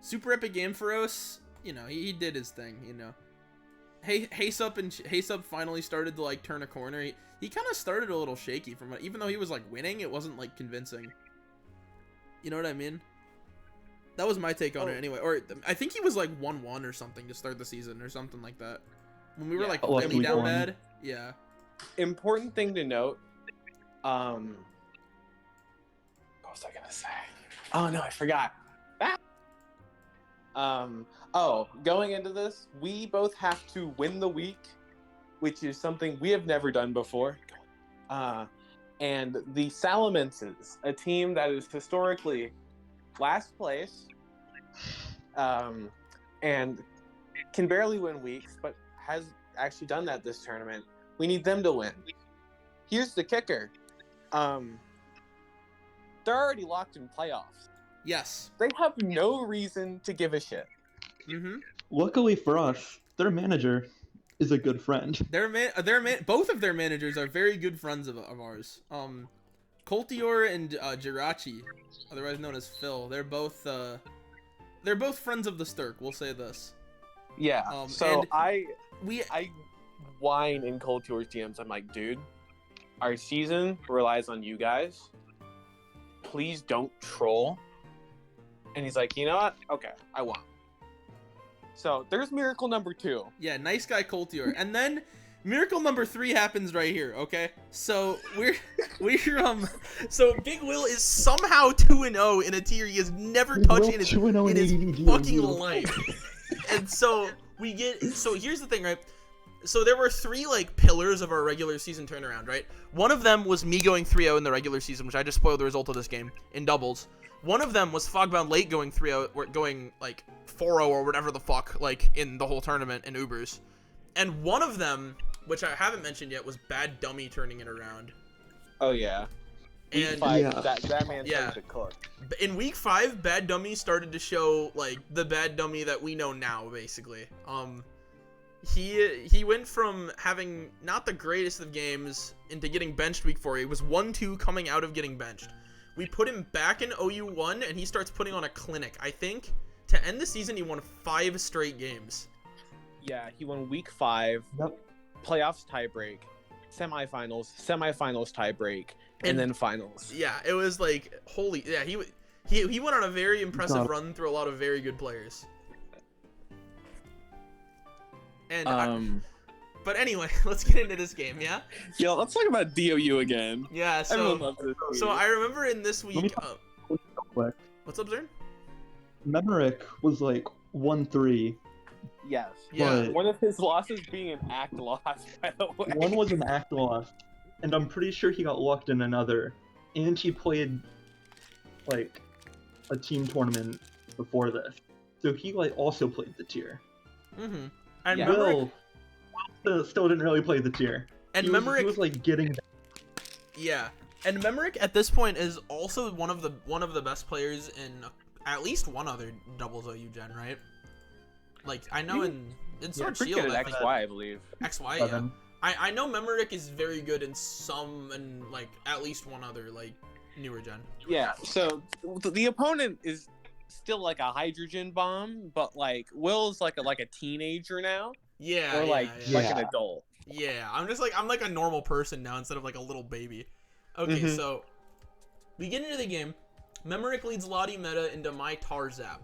Super Epic Game for us, you know, he did his thing, you know. Hace-Up finally started to like turn a corner. He kind of started a little shaky from it, even though he was like winning, it wasn't like convincing. You know what I mean? That was my take on it anyway. Or I think he was like 1-1 or something to start the season or something like that. When we were like really down bad. Yeah. Important thing to note, what was I gonna say? Oh no, I forgot. Going into this, we both have to win the week, which is something we have never done before. And the Salamenses, a team that is historically last place, and can barely win weeks, but has actually done that this tournament. We need them to win. Here's the kicker. They're already locked in playoffs. Yes. They have no reason to give a shit. Mm-hmm. Luckily for us, their manager is a good friend. Both of their managers are very good friends of ours. Coltior and Jirachi, otherwise known as Phil, they're both friends of the Sturk. We'll say this. Yeah. So I whine in Coltior's DMs. I'm like, dude, our season relies on you guys. Please don't troll. And he's like, you know what? Okay, I won. So there's miracle number 2. Yeah, nice guy Coltior. And then miracle number 3 happens right here, okay? So so Big Will is somehow 2-0 in a tier he has never touched in his fucking life. And so here's the thing, right? So there were 3 like pillars of our regular season turnaround, right? One of them was me going 3-0 in the regular season, which I just spoiled the result of this game in doubles. One of them was Fogbound Lake going 3-0, or going like 4-0 or whatever the fuck, like in the whole tournament in Ubers. And one of them, which I haven't mentioned yet, was Bad Dummy turning it around. Oh yeah. And that man started to cook. In week 5, Bad Dummy started to show like the Bad Dummy that we know now, basically. He went from having not the greatest of games into getting benched week 4. He was 1-2 coming out of getting benched. We put him back in OU1, and he starts putting on a clinic. I think to end the season, he won 5 straight games. Yeah, he won week 5, playoffs tiebreak, semifinals tiebreak, and then finals. Yeah, it was like holy. Yeah, he went on a very impressive run through a lot of very good players. And but anyway, let's get into this game, yeah? Yo, let's talk about DOU again. Yeah, so I remember in this week... what's up, Zern? Memerick was like 1-3. Yes. Yeah. One of his losses being an act loss, by the way. One was an act loss, and I'm pretty sure he got locked in another. And he played, like, a team tournament before this. So he, like, also played the tier. Mm-hmm. And Will still didn't really play the tier. And he was like getting. Yeah, and Memoric at this point is also one of the best players in at least one other doubles OU gen, right? Like I know in Sword pretty Shield, good I at think XY, I believe. XY, yeah. Seven. I know Memoric is very good in some and like at least one other like newer gen. Yeah, so the opponent is still like a hydrogen bomb, but like Will's like a teenager now, Yeah, or yeah, like yeah. an adult. Yeah, I'm like a normal person now instead of like a little baby. Okay, Mhm. so we get into the game. Memoric leads Lottie meta into my Tarzap.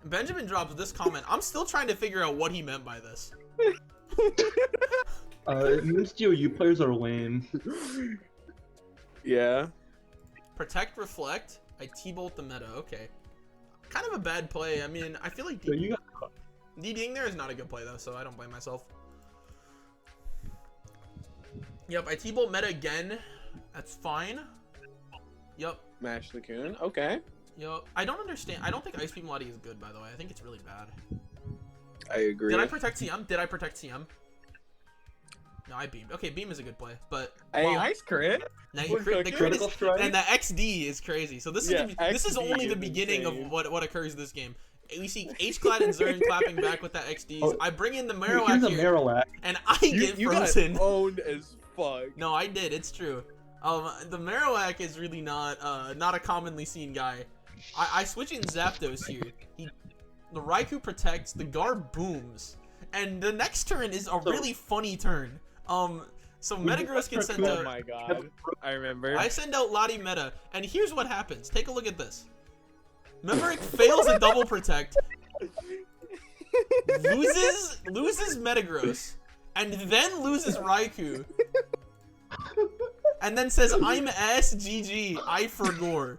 Benjamin drops this comment. I'm still trying to figure out what he meant by this. It means DOU players are lame. Yeah. Protect, reflect. I T-bolt the meta. Okay. Kind of a bad play. I mean, I feel like So you got DDing there is not a good play though, so I don't blame myself. Yep, I T-bolt meta again. That's fine. Yep. Mash the Coon. Okay. Yep. I don't understand. I don't think Ice Beam Lottie is good, by the way. I think it's really bad. I agree. Did I protect CM? Did I protect CM? No, I beamed. Okay, beam is a good play, but Hey, well, nice crit. now We're the crit critical is, strike. and the XD is crazy. So this Yeah, is XD only the is beginning insane. of what occurs this game. We see H-Clad and Zern clapping back with that XDs. Oh, I bring in the here's Marowak a here, Marowak. and I get You got frozen. owned as fuck. No, I did. It's true. The Marowak is really not a commonly seen guy. I switch in Zapdos here. The Raikou protects, the guard booms, and the next turn is a really funny turn. So Metagross gets sent Oh out. my god. I remember. I send out Lottie meta, and here's what happens. Take a look at this. Memoric fails a double protect, loses Metagross, and then loses Raikou, and then says, "I'm SGG, I forgore."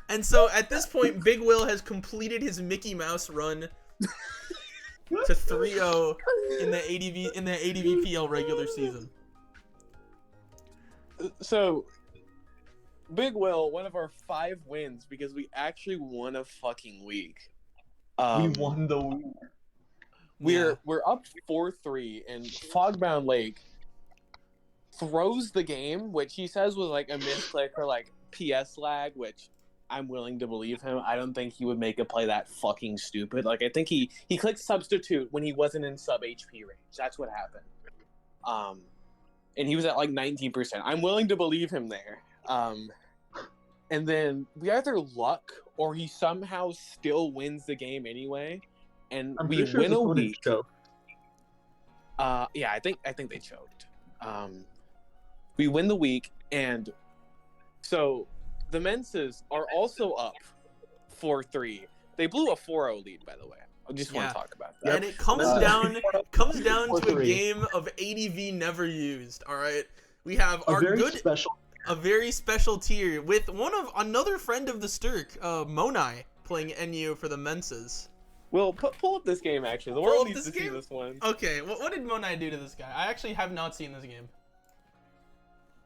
And so at this point, Big Will has completed his Mickey Mouse run to 3-0 in the ADVPL regular season. So, Big Will, one of our 5 wins because we actually won a fucking week. We won the week. We're up 4-3, and Fogbound Lake throws the game, which he says was like a misclick or like PS lag, which I'm willing to believe him. I don't think he would make a play that fucking stupid. Like I think he clicked substitute when he wasn't in sub HP range. That's what happened. And he was at like 19%. I'm willing to believe him there. And then we either luck or he somehow still wins the game anyway, and I'm we pretty sure win his a opponent week. choked. Yeah, I think they choked. We win the week, and so the Menses are also up 4-3. They blew a 4-0 lead, by the way. I just want Yeah. to talk about that. And it comes Uh, down to a 4-3. game of ADV never used. All right, we have our A very special tier with another friend of the Sturk, Monai, playing NU for the Menses. Will, pull up this game, actually. The Pull world up needs this to see game? this one. Okay, what did Monai do to this guy? I actually have not seen this game.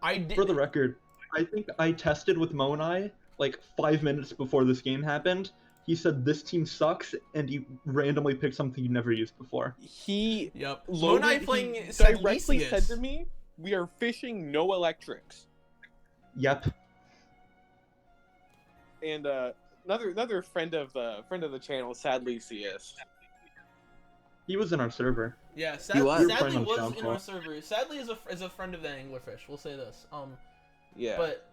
I did. For the record, I think I tested with Monai like 5 minutes before this game happened. He said this team sucks, and he randomly picked something he'd never used before. He Yep. loaded, Monai playing he directly Sadlicious. said to me, "We are fishing no electrics." Yep. And another friend of the channel, Sadlicious. He was in our server. Yeah, He was. sadly We were was playing on in our SoundCloud. server. Sadly is a friend of the Anglerfish. We'll say this. Yeah. But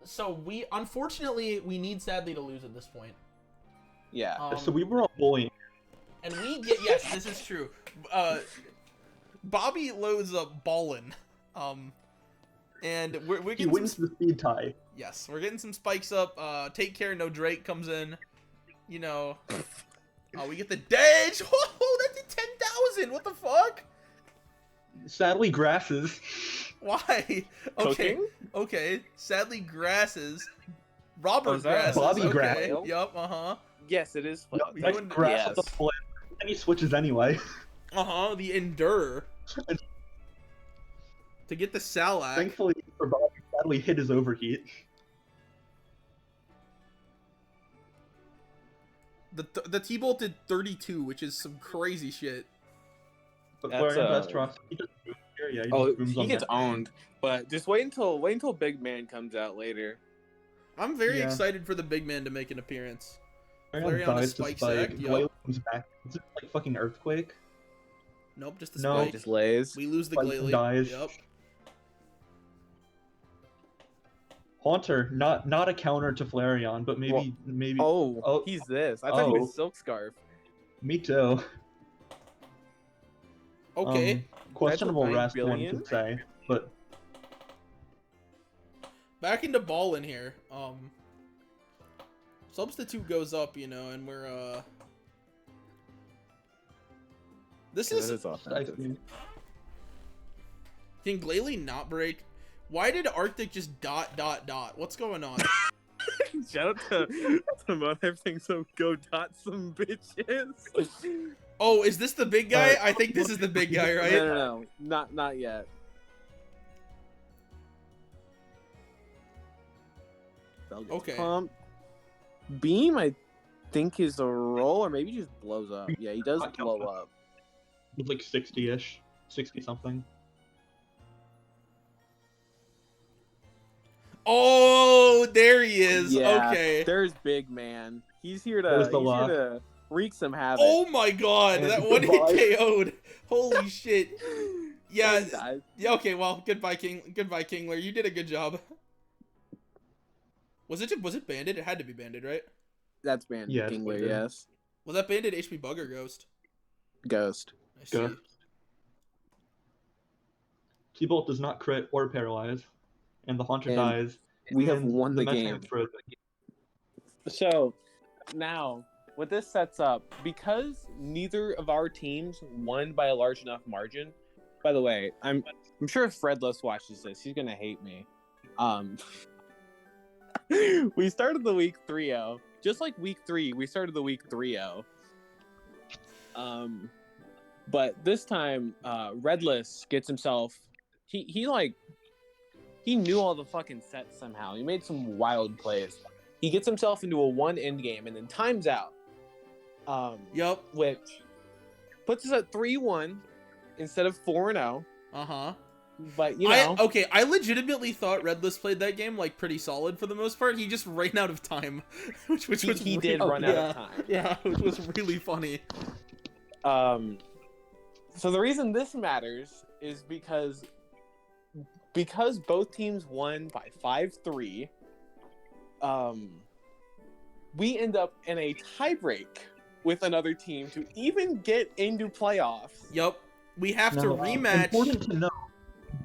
so we unfortunately we need Sadly to lose at this point. Yeah. So we were all bullying. And we get yes, this is true. Bobby loads up Ballin. And we're He getting wins some, the speed tie. yes, we're getting some spikes up. Take care, no Drake comes in. You know. We get the Dage. Oh, that did 10,000. What the fuck? Sadly, grasses. Why? Okay. Cooking? Okay. Sadly, grasses. Robert Oh, is that grasses. Bobby okay. Grass? Yup. Yes, it is. Yep, you next wouldn't- grass yes. with the flip. And he switches anyway. The Endure. To get the Salak. Thankfully for Bobby, Sadly hit his overheat. The T-Bolt did 32, which is some crazy shit. But That's, Flareon does trust. He just booms here. Yeah, he Oh, just booms he on gets that. owned. But just wait until Big Man comes out later. I'm very Yeah. excited for the big man to make an appearance. Flareon Flareon dies to to Spike Spike. Sack, Glalie yup. comes back. Is it like fucking Earthquake? Nope, just the No. spike. Just lays. We lose the Spike Glalie. dies. Yep. Haunter, not a counter to Flareon, but maybe. Oh, he's this. I thought he was Oh. Silk Scarf. Me too. Okay. Questionable Nine rest, one billion? could say, but Back into ball in here. Substitute goes up, you know, and we're This is. I think Can Glalie not break? Why did Arctic just ... What's going on? Shout out to Mother Everything, so go dot some bitches. Oh, is this the big guy? I think this is the big guy, right? No, not yet. Bell gets Okay. pumped. Beam, I think, is a roll, or maybe he just blows up. Yeah, he does blow up. it's like 60-ish, 60 something. Oh, there he is. Yeah, Okay. there's Big Man. He's here There's to the lock. wreak some havoc. Oh my god, And that one hit goodbye. KO'd. Holy shit. Yeah. He dies. Yeah, okay, well, goodbye Kingler. You did a good job. Was it banded? It had to be banded, right? That's Bandit Yes, Kingler, banded. yes. Was that banded HP bug or ghost? Ghost. I see. Ghost. T-Bolt does not crit or paralyze, and the Haunter And dies. We have and won the Meta game. transfer- So, now, what this sets up, because neither of our teams won by a large enough margin. By the way, I'm sure if Fredless watches this, he's gonna hate me. We started the week 3-0. Just like week 3, we started the week 3-0. But this time, Redless gets himself. He knew all the fucking sets somehow. He made some wild plays. He gets himself into a 1 end game and then times out. Yup. Which puts us at 3-1 instead of 4-0. Uh-huh. But you know, I legitimately thought Redless played that game like pretty solid for the most part. He just ran out of time, which was he did really- run out of time. Yeah, which was really funny. So the reason this matters is because both teams won by 5-3. We end up in a tiebreak with another team to even get into playoffs. Yup. We have to Now, rematch. Important to know,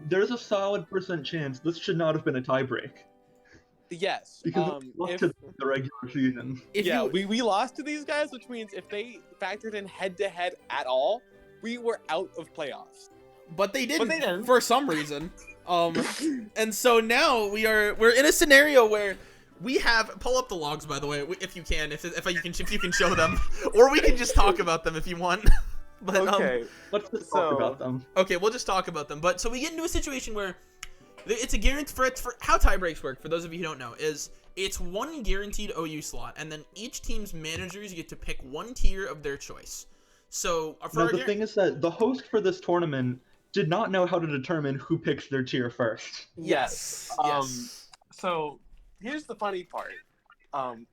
there's a solid % chance this should not have been a tiebreak Yes. because we lost to the regular season. If Yeah, you, we lost to these guys, which means if they factored in head-to-head at all, we were out of playoffs. but they didn't, they didn't. for some reason. And so now we're in a scenario where we have pull up the logs, by the way, if you can, if you can show them, or we can just talk about them if you want. But Okay. Let's just talk about them. okay, we'll just talk about them. But so we get into a situation where it's a guarantee for how tie breaks work. For those of you who don't know, is it's one guaranteed OU slot, and then each team's managers get to pick one tier of their choice. So No, the thing is that the host for this tournament did not know how to determine who picks their tier first. yes. So here's the funny part.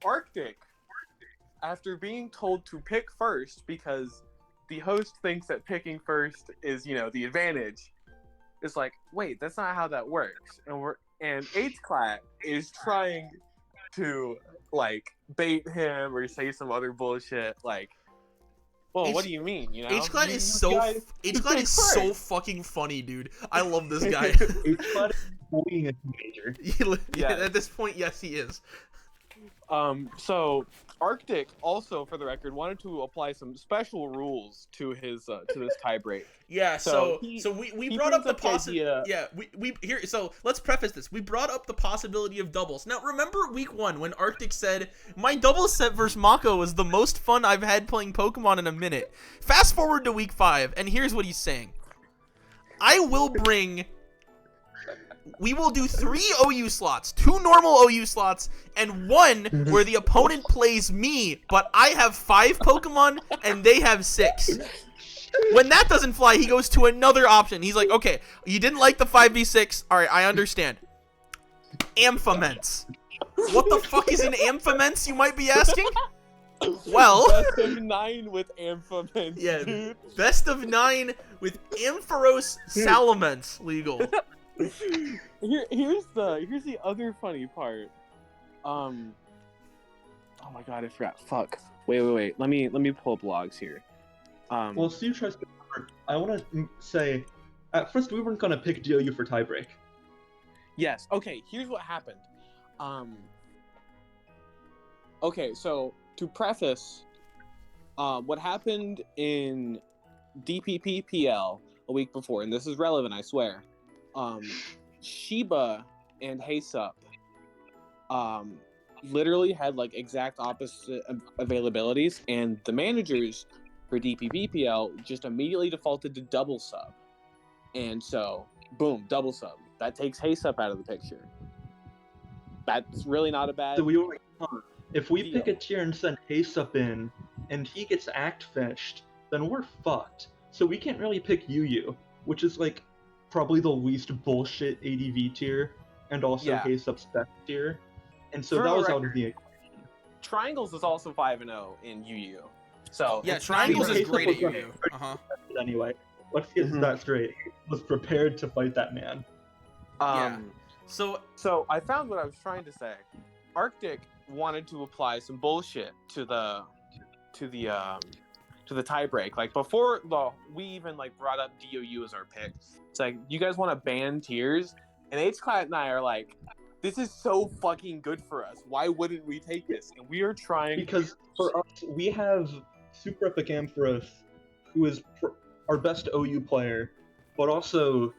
Arctic, after being told to pick first because the host thinks that picking first is, the advantage, is like, wait, that's not how that works. And H-Clat is trying to bait him or say some other bullshit well, what do you mean? H-Clat is so fucking funny, dude. I love this guy. H-Clat is bullying a teenager. Yeah, at this point, yes, he is. So Arctic also, for the record, wanted to apply some special rules to his to this tiebreak. Yeah, so he we brought up brings the up the idea- Yeah, we here. So let's preface this. We brought up the possibility of doubles. Now remember week 1 when Arctic said my double set versus Mako was the most fun I've had playing Pokemon in a minute. Fast forward to week 5, and here's what he's saying. We will do 3 OU slots, 2 normal OU slots, and 1 where the opponent plays me, but I have 5 Pokemon and they have 6. When that doesn't fly, he goes to another option. He's like, okay, you didn't like the 5v6. All right, I understand. Amphiments. What the fuck is an amphiments, you might be asking? Well, best of 9 with amphiments. yeah, dude. best of 9 with Ampharos salamence legal. Here's the other funny part. Oh my god, I forgot. Fuck. Wait. Let me pull up logs here. Well, Steve tries to. I want to say, at first we weren't gonna pick DOU for tiebreak. Yes. Okay. Here's what happened. Okay. So to preface, what happened in DPPPL a week before, and this is relevant, I swear. Shiba and Haysup, literally had like exact opposite availabilities, and the managers for DPPPL just immediately defaulted to double sub, and so boom, double sub. That takes Haysup out of the picture. That's really not a bad. So we were like, if we deal. pick a tier and send Haysup in, and he gets act fished, then we're fucked. So we can't really pick UU, which is like probably the least bullshit ADV tier, and also Yeah. Haysup's best tier. And so For that the was out of record, the equation. Triangles is also 5-0 in UU. So Yeah, it's Triangles not is even- Haysup great at was running UU. pretty Uh-huh. good Anyway, let's get Mhm. that straight. He was prepared to fight that man. Yeah. So, So I found what I was trying to say. Arctic wanted to apply some bullshit to the tiebreak. Like before we even like brought up DOU as our pick. It's like, you guys want to ban tiers? And H-Clat and I are like, this is so fucking good for us. Why wouldn't we take this? And we are trying. Because for us, we have Super Epic Ampharos, who is our best OU player, but also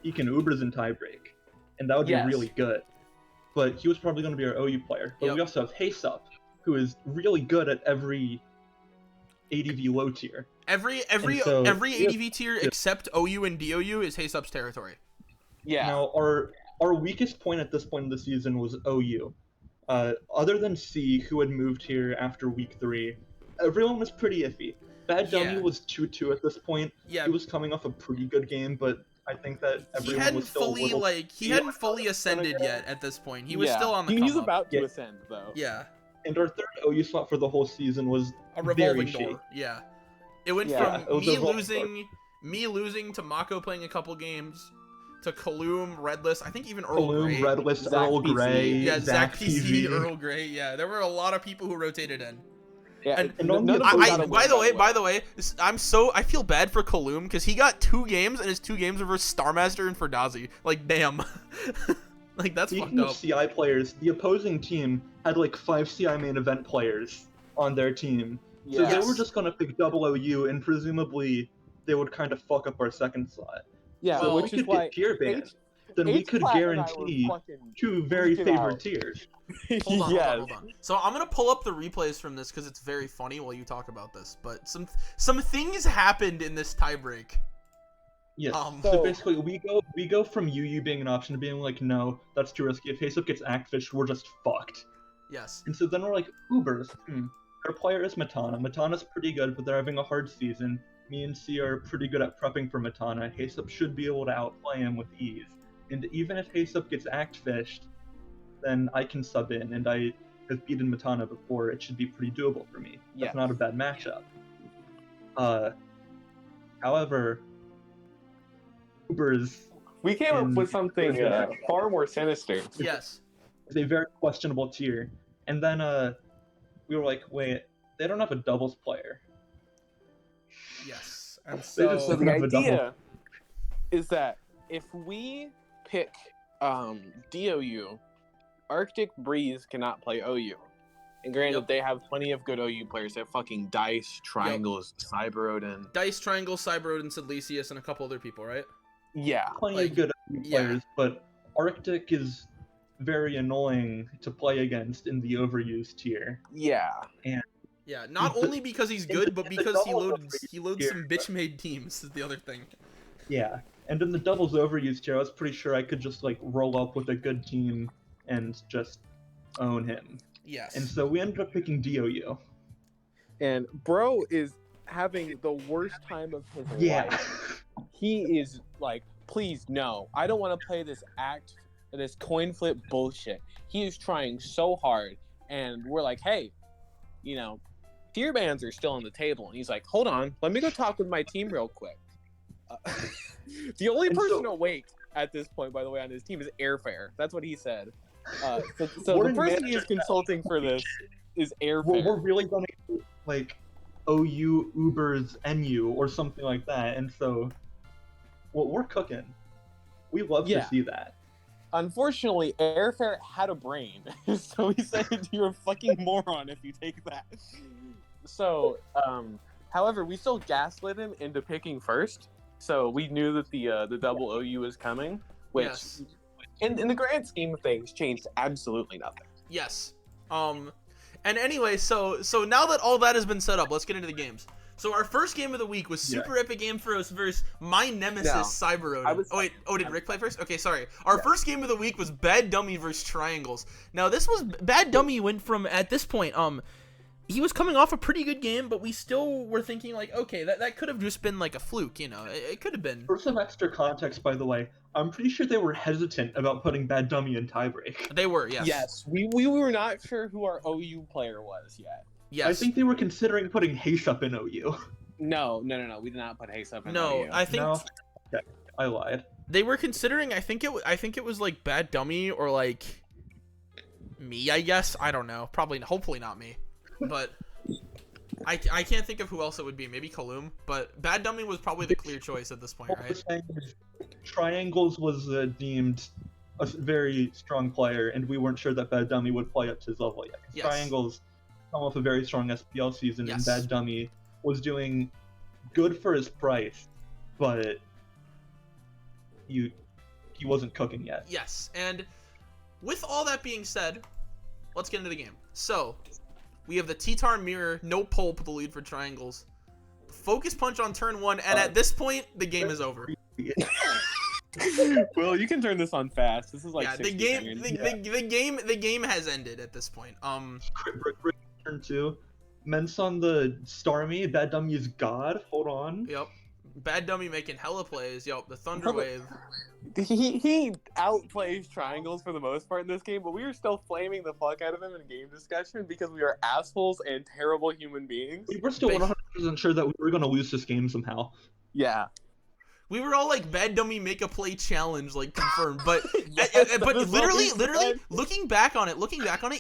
he can Ubers in tiebreak, and that would Yes. be really good. But he was probably going to be our OU player. But Yep. we also have Haysup, who is really good at every ADV low tier. every so- ADV tier except OU and DOU is Haysup's territory. Yeah. Now, our weakest point at this point in the season was OU. Other than C, who had moved here after week 3, everyone was pretty iffy. Bad Dummy Yeah. was 2-2 at this point. Yeah, He was coming off a pretty good game, but I think that he everyone hadn't was still a fully little... he hadn't fully ascended yet at this point. He was Yeah. still on the He's come up. about to Yeah. ascend though. Yeah, And our third OU slot for the whole season was a very revolving shitty. door. Yeah, it went Yeah, it from was a revolving me losing to Mako playing a couple games to Kaloom, Redless. I think even Earl Kaloom, Grey. Redless, Zach Earl PC. Grey, Yeah, Zach PC, PV. Earl Grey. Yeah, there were a lot of people who rotated in. Yeah. And on none the of them got a By win, the way, I feel bad for Kaloom because he got 2 games and his 2 games were versus Starmaster and Ferdazi. Like, damn. Like, that's fucked Speaking of up. CI players, the opposing team had like 5 CI main event players on their team. So Yes. they were just gonna pick double OU, and presumably they would kind of fuck up our second slot. Yeah, So Well, if we could get tier banned, then we could guarantee 2 very freaking favored out. tiers. Hold on, Yes. hold on. So I'm gonna pull up the replays from this because it's very funny while you talk about this. But some things happened in this tiebreak. Yes. So- So basically, we go from UU being an option to being like, no, that's too risky. If Haysup gets Actfish, we're just fucked. Yes. And so then we're like, Ubers. Our player is Matana. Matana's pretty good, but they're having a hard season. Me and C are pretty good at prepping for Matana. Haysup should be able to outplay him with ease. And even if Haysup gets Actfished, then I can sub in, and I have beaten Matana before. It should be pretty doable for me. That's Yeah. not a bad matchup. However, Ubers We came up And- with something far more sinister. Yes. is a very questionable tier. And then we were like, wait, they don't have a doubles player. Yes. And They just so said The have a double. idea is that if we pick DOU, Arctic Breeze cannot play OU. And granted, Yep. they have plenty of good OU players. They have fucking Dice, Triangles, Cyber Odin. Dice Triangle, Cyberode, and Sidlesius, and a couple other people, right? Yeah. Plenty Like, of good yeah. players, but Arctic is very annoying to play against in the overused tier. Yeah. Yeah. Not The- only because he's in good, the- but in the because he double loads tier, some bitch-made teams. Is the other thing. Yeah, and in the doubles overused tier, I was pretty sure I could just like roll up with a good team and just own him. Yes. And so we ended up picking DOU. And Bro having the worst time of his Yeah. life. He is like, please, no. I don't want to play this coin flip bullshit. He is trying so hard. And we're like, hey, tier bans are still on the table. And he's like, hold on, let me go talk with my team real quick. The only person awake at this point, by the way, on his team is Airfare. That's what he said. So the person he is consulting for this is Airfare. We're really going to like OU Uber's NU or something like that. And so, we're cooking. We love to see that. Unfortunately, Airfare had a brain, so he said you're a fucking moron if you take that. So, however, we still gaslit him into picking first. So we knew that the double OU was coming, which, Yes. in the grand scheme of things, changed absolutely nothing. Yes. And anyway, so now that all that has been set up, let's get into the games. So our first game of the week was super epic game for us versus my nemesis, Cyber Odin. Did Rick play first? Okay, sorry. Our first game of the week was Bad Dummy versus Triangles. Now this was Bad Dummy went from, at this point, he was coming off a pretty good game, but we still were thinking like, okay, that could have just been like a fluke, it could have been. For some extra context, by the way, I'm pretty sure they were hesitant about putting Bad Dummy in tiebreak. They were, yes. Yes, we were not sure who our OU player was yet. Yes. I think they were considering putting Haysup in OU. No, we did not put Haysup in OU. No, I think Okay, I lied. they were considering. I think it was like Bad Dummy or like me. I guess I don't know. Hopefully not me, but I can't think of who else it would be. Maybe Kaloum, but Bad Dummy was probably the clear choice at this point, What we're right? saying is Triangles was deemed a very strong player, and we weren't sure that Bad Dummy would play up to his level yet. Yes. Triangles come off a very strong SPL season, Yes. and Bad Dummy was doing good for his price, but he wasn't cooking yet. Yes, and with all that being said, let's get into the game. So, we have the T-Tar Mirror, no pulp, the lead for Triangles. Focus Punch on turn 1, and at this point, the game is over. Well, you can turn this on fast. This is like Yeah, 60 seconds. the game has ended at this point. Rick, turn 2. Mence on the Starmie, Bad Dummy is God. Hold on. Yep. Bad Dummy making hella plays. Yep, the Thunder Wave. He outplays Triangles for the most part in this game, but we were still flaming the fuck out of him in game discussion because we are assholes and terrible human beings. We were still 100% sure that we were going to lose this game somehow. Yeah. We were all like, Bad Dummy make a play challenge, like confirmed. But Yes, but that was what we literally, said. looking back on it,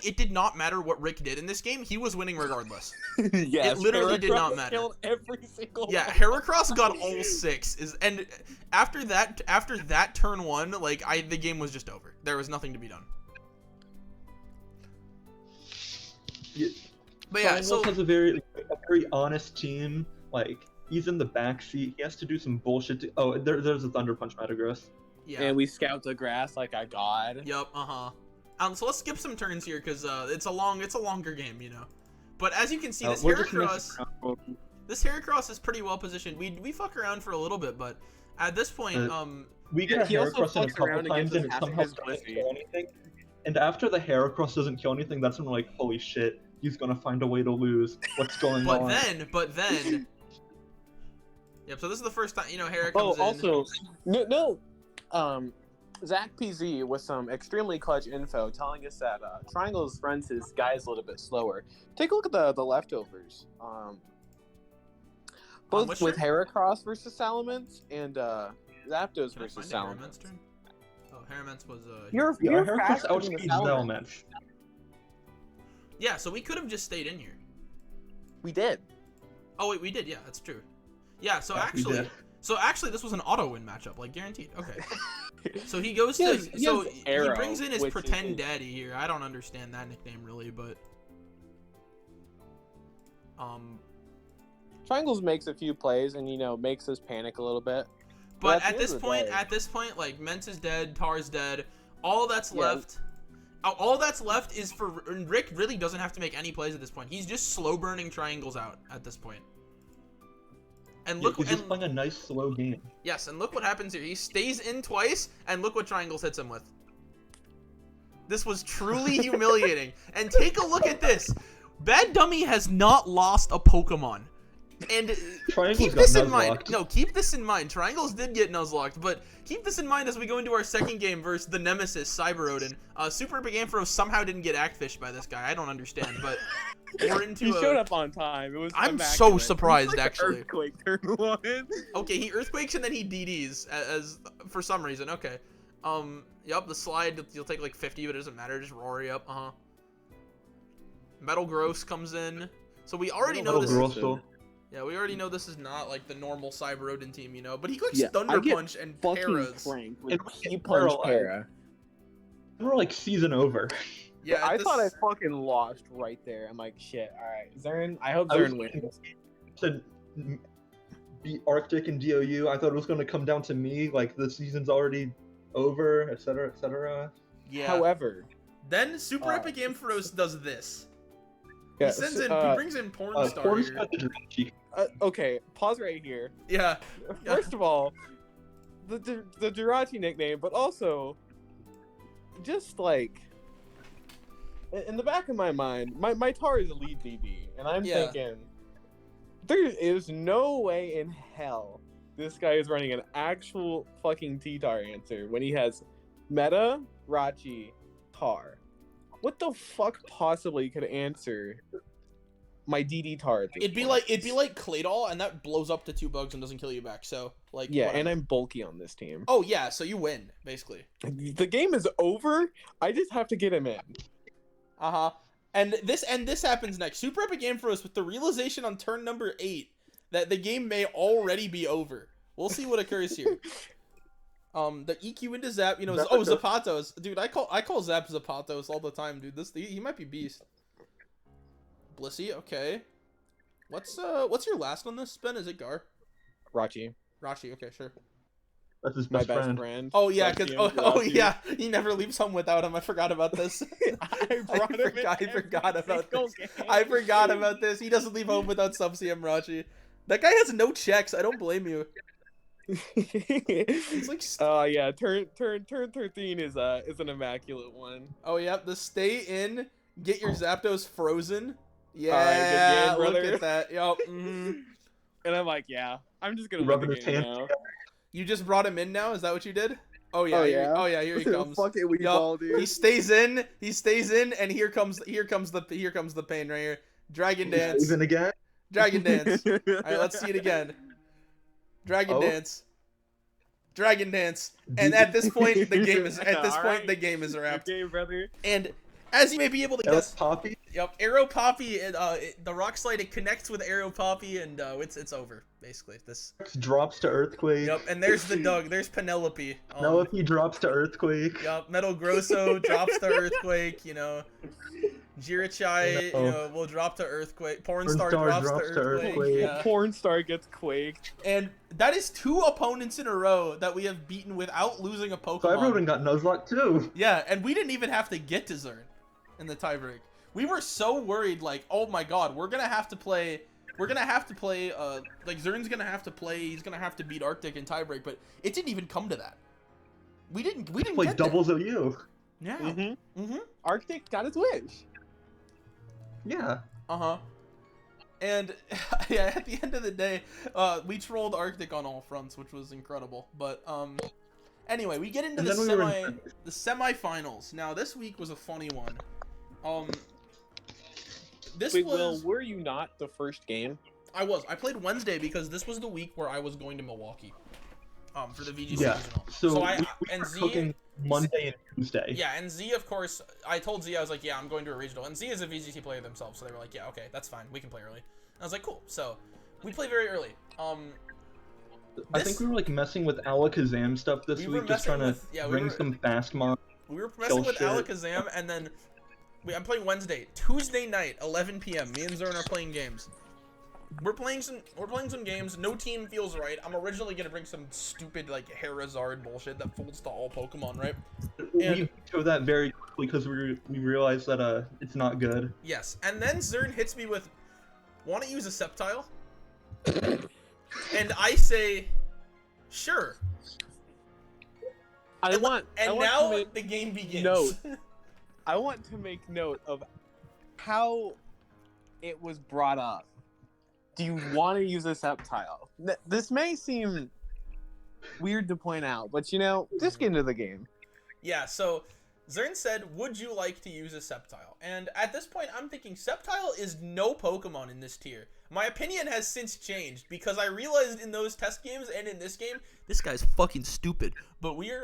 it did not matter what Rick did in this game. He was winning regardless. Yes, It literally did not Heracross matter. killed every single Yeah, one. Heracross got all 6. And after that turn 1, like the game was just over. There was nothing to be done. But yeah, Triangles has a very honest team. Like, he's in the backseat. He has to do some bullshit. There's a Thunder Punch Metagross. yeah. And we scout the grass like a god. Yep. So let's skip some turns here because it's a longer game, But as you can see, this Heracross is pretty well positioned. We fuck around for a little bit, but at this point, We get he also Heracross in a fucks around couple and times gets and it half of somehow his doesn't Blissey. kill anything. And after the Heracross doesn't kill anything, that's when we're like, holy shit, he's gonna find a way to lose. What's going but on? then, yep. So this is the first time Hera comes in. Also, Zach PZ with some extremely clutch info telling us that Triangles runs his guys a little bit slower. Take a look at the leftovers. Both which with turn? Heracross versus Salamence and Zapdos Can I versus find Salamence. Heracross turn? Oh, Heracross was You're Heracross faster than the outspeeds Salamence. Salamence. Yeah. So we could have just stayed in here. We did. Oh wait, we did. Yeah, that's true. Yeah. So Yeah, we did. actually, this was an auto win matchup, like guaranteed. Okay. So he goes He to has he Arrow, brings in his which pretend is- daddy here. I don't understand that nickname really, but Triangles makes a few plays and makes us panic a little bit. but at at the this end of the point, day- like Mence is dead, Tar's dead. All that's Yeah. left. All that's left is for Rick. Really doesn't have to make any plays at this point. He's just slow burning Triangles out at this point. And look, He's just playing a nice slow game. yes, and look what happens here. He stays in twice, and look what Triangles hits him with. This was truly humiliating. And take a look at this. Bad Dummy has not lost a Pokemon. And Triangles keep got this in mind. nuzlocked. No, keep this in mind. Triangles did get nuzlocked, but keep this in mind as we go into our second game versus the Nemesis, Cyber Odin. Super Epic Amphro somehow didn't get Actfished by this guy. I don't understand, but we're into He showed up on time. It was I'm immaculate. so surprised, It was like actually. Earthquake turn 1. Okay, he Earthquakes and then he DDs as for some reason. Okay. Yup, the slide, you'll take like 50, but it doesn't matter. Just Rory up. Metal Gross comes in. So we already know this. Yeah, we already know this is not like the normal Cyber Odin team, you know. But he clicks Thunder Punch and Paras. He punch Para. We're like season over. Yeah, I thought I fucking lost right there. I'm like, shit. All right, Zern. I hope Zern wins. To beat Arctic and DOU, I thought it was going to come down to me. Like the season's already over, etc., etc. Yeah. However, then Super Epic Ampharos does this. Yeah, he sends in. He brings in Porn Star. Okay, pause right here. Yeah. First of all, the Jirachi nickname, but also, just like, in the back of my mind, my Tar is a lead DD, and I'm thinking, there is no way in hell this guy is running an actual fucking T-Tar answer when he has Meta, Rachi, Tar. What the fuck possibly could answer my DD Tar? It'd be like Claydol, and that blows up to 2 bugs and doesn't kill you back. So like whatever. And I'm bulky on this team. Oh yeah, so you win basically. The game is over. I just have to get him in. And this happens next. Super Epic Ampharos with the realization on turn number 8 that the game may already be over. We'll see what occurs here. The EQ into Zap, you know, Zapatos. Dude, I call Zap Zapatos all the time, dude. He might be beast. Blissey, okay. What's your last on this, Ben? Is it Gar? Rachi, okay, sure. That's his best friend. Oh yeah, yeah, he never leaves home without him. I forgot about this. I forgot about this. He doesn't leave home without Sub-CM Rachi. That guy has no checks. I don't blame you. It's like yeah, turn 13 is an immaculate one. Oh yeah, the stay in, get your Zapdos frozen. Yeah, right, good game, look at that. Yup. Mm-hmm. And I'm like, yeah, I'm just gonna win the game now. You just brought him in now? Is that what you did? Oh yeah. Here he comes. Fuck it, we ball, dude. He stays in, and here comes the pain right here. Dragon Dance. Even again. Dragon Dance. All right, let's see it again. Dragon Dance. Dragon Dance. And at this point, the game is the game is wrapped. Good game, brother. And as you may be able to guess, Poppy. Yep, Arrow Poppy. The Rock Slide, it connects with Arrow Poppy, and it's over basically. This drops to Earthquake. Yep, and there's the Doug. There's Penelope. Penelope drops to Earthquake. Yep, Metal Grosso drops to Earthquake. You know, Jirachai, will drop to Earthquake. Porn Star drops to Earthquake. Yeah. Porn Star gets quaked. And that is 2 opponents in a row that we have beaten without losing a Pokemon. Cyber Odin got Nuzlocke too. Yeah, and we didn't even have to get to Zern in the tiebreak. We were so worried, like, oh my god, we're gonna have to play, like, Zern's gonna have to play, he's gonna have to beat Arctic in tiebreak, but it didn't even come to that. We didn't like get doubles there. OU. Yeah. Arctic got his wish. Yeah. And, yeah, at the end of the day, we trolled Arctic on all fronts, which was incredible, but, anyway, we get into the semifinals. Now, this week was a funny one. Will, were you not the first game? I was. I played Wednesday because this was the week where I was going to Milwaukee. For the VGC regional. So I we and were Z cooking Monday and Tuesday. Yeah, and Z, of course, I told Z, I was like, yeah, I'm going to a regional. And Z is a VGC player themselves, so they were like, yeah, okay, that's fine. We can play early. And I was like, cool. So we play very early. I think we were like messing with Alakazam stuff this week, just trying to bring some fast mod. We were messing with Alakazam, and then I'm playing Wednesday, Tuesday night, 11 p.m. Me and Zern are playing games. We're playing some games. No team feels right. I'm originally gonna bring some stupid like Herozard bullshit that folds to all Pokemon, right? And we chose that very quickly because we realized that it's not good. Yes, and then Zern hits me with, "Want to use a Sceptile?" And I say, "Sure." Now the game begins. I want to make note of how it was brought up. do you want to use a Sceptile? This may seem weird to point out, but just get into the game. Yeah, so Zern said, would you like to use a Sceptile? And at this point, I'm thinking Sceptile is no Pokemon in this tier. My opinion has since changed because I realized in those test games and in this game, this guy's fucking stupid. But we're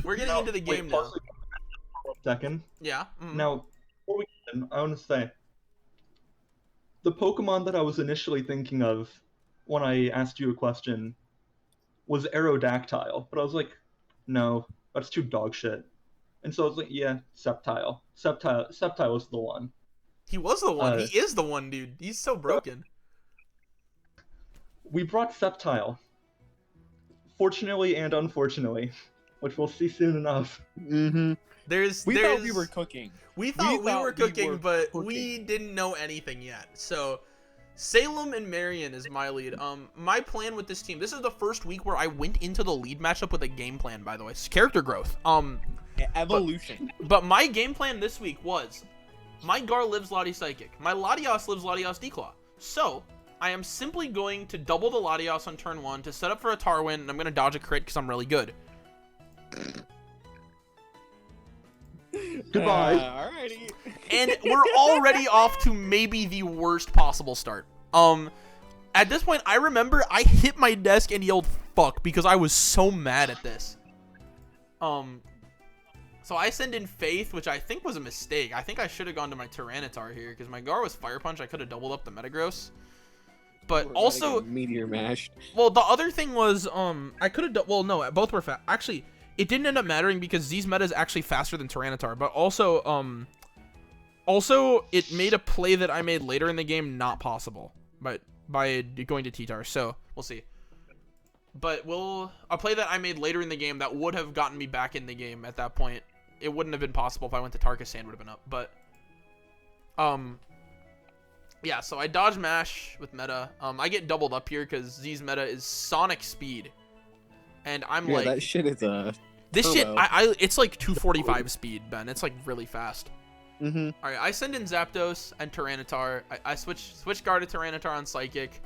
getting into the game now. Second. Yeah. Mm-hmm. Now, before we get in, I want to say, the Pokemon that I was initially thinking of when I asked you a question was Aerodactyl, but I was like, no, that's too dog shit. And so I was like, yeah, Sceptile. Sceptile is the one. He was the one. He is the one, dude. He's so broken. We brought Sceptile. Fortunately and unfortunately, which we'll see soon enough. Mm-hmm. We thought we were cooking. We thought we were cooking, but we didn't know anything yet. So, Salem and Marion is my lead. My plan with this team. This is the first week where I went into the lead matchup with a game plan. By the way, it's character growth. Evolution. But my game plan this week was, my Gar lives Latias Psychic. My Latias lives Latias Declaw. So, I am simply going to double the Latias on turn 1 to set up for a Tarwin, and I'm going to dodge a crit because I'm really good. Goodbye. Alrighty. And we're already off to maybe the worst possible start. At this point, I remember I hit my desk and yelled "fuck" because I was so mad at this. So I send in Faith, which I think was a mistake. I think I should have gone to my Tyranitar here because my Gar was Fire Punch. I could have doubled up the Metagross. But also, Meteor Mashed. Well, the other thing was, I could have. Well, no, both were fast. Actually, it didn't end up mattering because Z's meta is actually faster than Tyranitar. But also, it made a play that I made later in the game not possible, but by going to T-Tar. So we'll see. But a play that I made later in the game that would have gotten me back in the game at that point. It wouldn't have been possible if I went to Tarkus. Sand would have been up. But, yeah, so I dodge mash with meta. I get doubled up here because Z's meta is Sonic Speed. And I'm like... that shit is This turbo. shit, it's like 245 speed, Ben. It's like really fast. Mm-hmm. Alright, I send in Zapdos and Tyranitar. I switch guard to Tyranitar on Psychic.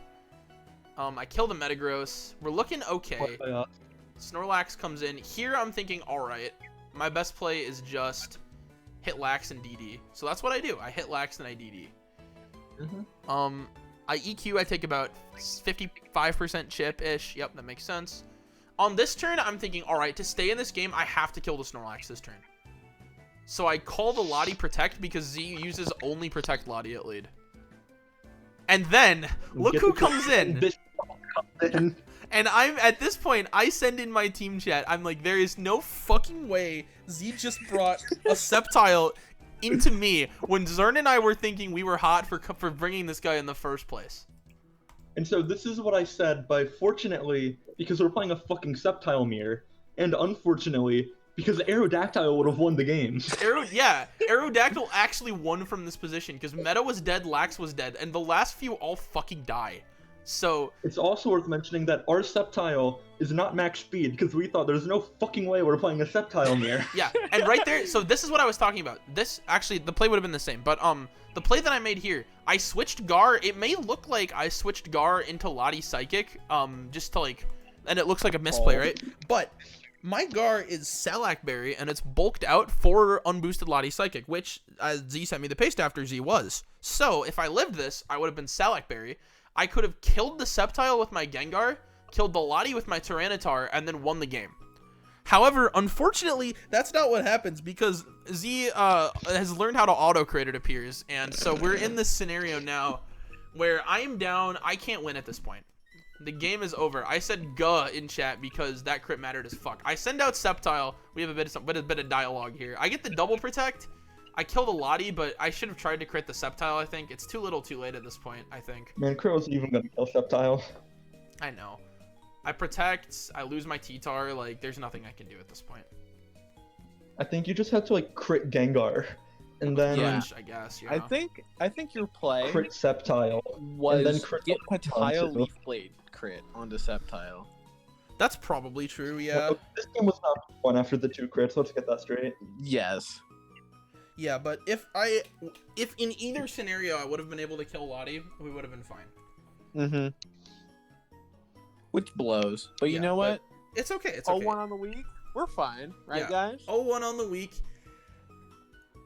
I kill the Metagross. We're looking okay. Snorlax comes in. Here I'm thinking, alright, my best play is just hit Lax and DD. So that's what I do. I hit Lax and I DD. Mm-hmm. I EQ, I take about 55% chip-ish. Yep, that makes sense. On this turn, I'm thinking, alright, to stay in this game, I have to kill the Snorlax this turn. So I call the Lottie Protect because Z uses only Protect Lottie at lead. And then, look who comes in. And at this point, I send in my team chat. I'm like, there is no fucking way Z just brought a Sceptile into me when Zern and I were thinking we were hot for bringing this guy in the first place. And so this is what I said, but fortunately, because we're playing a fucking Sceptile mirror, and unfortunately, because Aerodactyl would have won the game. Aerodactyl actually won from this position because Meta was dead, Lax was dead, and the last few all fucking die. So it's also worth mentioning that our Sceptile is not max speed because we thought there's no fucking way we're playing a Sceptile mirror. Yeah, and right there, so this is what I was talking about. This actually, the play would have been the same, but the play that I made here, I switched Gar. It may look like I switched Gar into Lottie Psychic, just to like, and it looks like a misplay, right? But my Gar is Salac Berry, and it's bulked out for unboosted Lottie Psychic, which Z sent me the paste after Z was. So if I lived this, I would have been Salac Berry. I could have killed the Sceptile with my Gengar, killed the Lottie with my Tyranitar, and then won the game. However, unfortunately, that's not what happens because Z has learned how to auto-crit, it appears. And so we're in this scenario now where I am down. I can't win at this point. The game is over. I said "guh" in chat because that crit mattered as fuck. I send out Sceptile. We have a bit of dialogue here. I get the double protect. I kill the Lottie, but I should have tried to crit the Sceptile, I think. It's too little too late at this point, I think. Man, Crit wasn't even gonna kill Sceptile. I know. I protect, I lose my T-Tar, like, there's nothing I can do at this point. I think you just had to, like, crit Gengar. And then... Yeah, I guess, yeah. I think your play crit Sceptile. was and then crit get Pataya onto- Leaf Blade crit onto Sceptile. That's probably true, yeah. Well, this game was not one after the 2 crits, let's get that straight. Yes. Yeah, but if in either scenario I would have been able to kill Lottie, we would have been fine. Mm-hmm. Which blows. But you Yeah, know what? It's okay. It's okay. 0-1 on the week. We're fine, right, Yeah. guys? 0-1 on the week.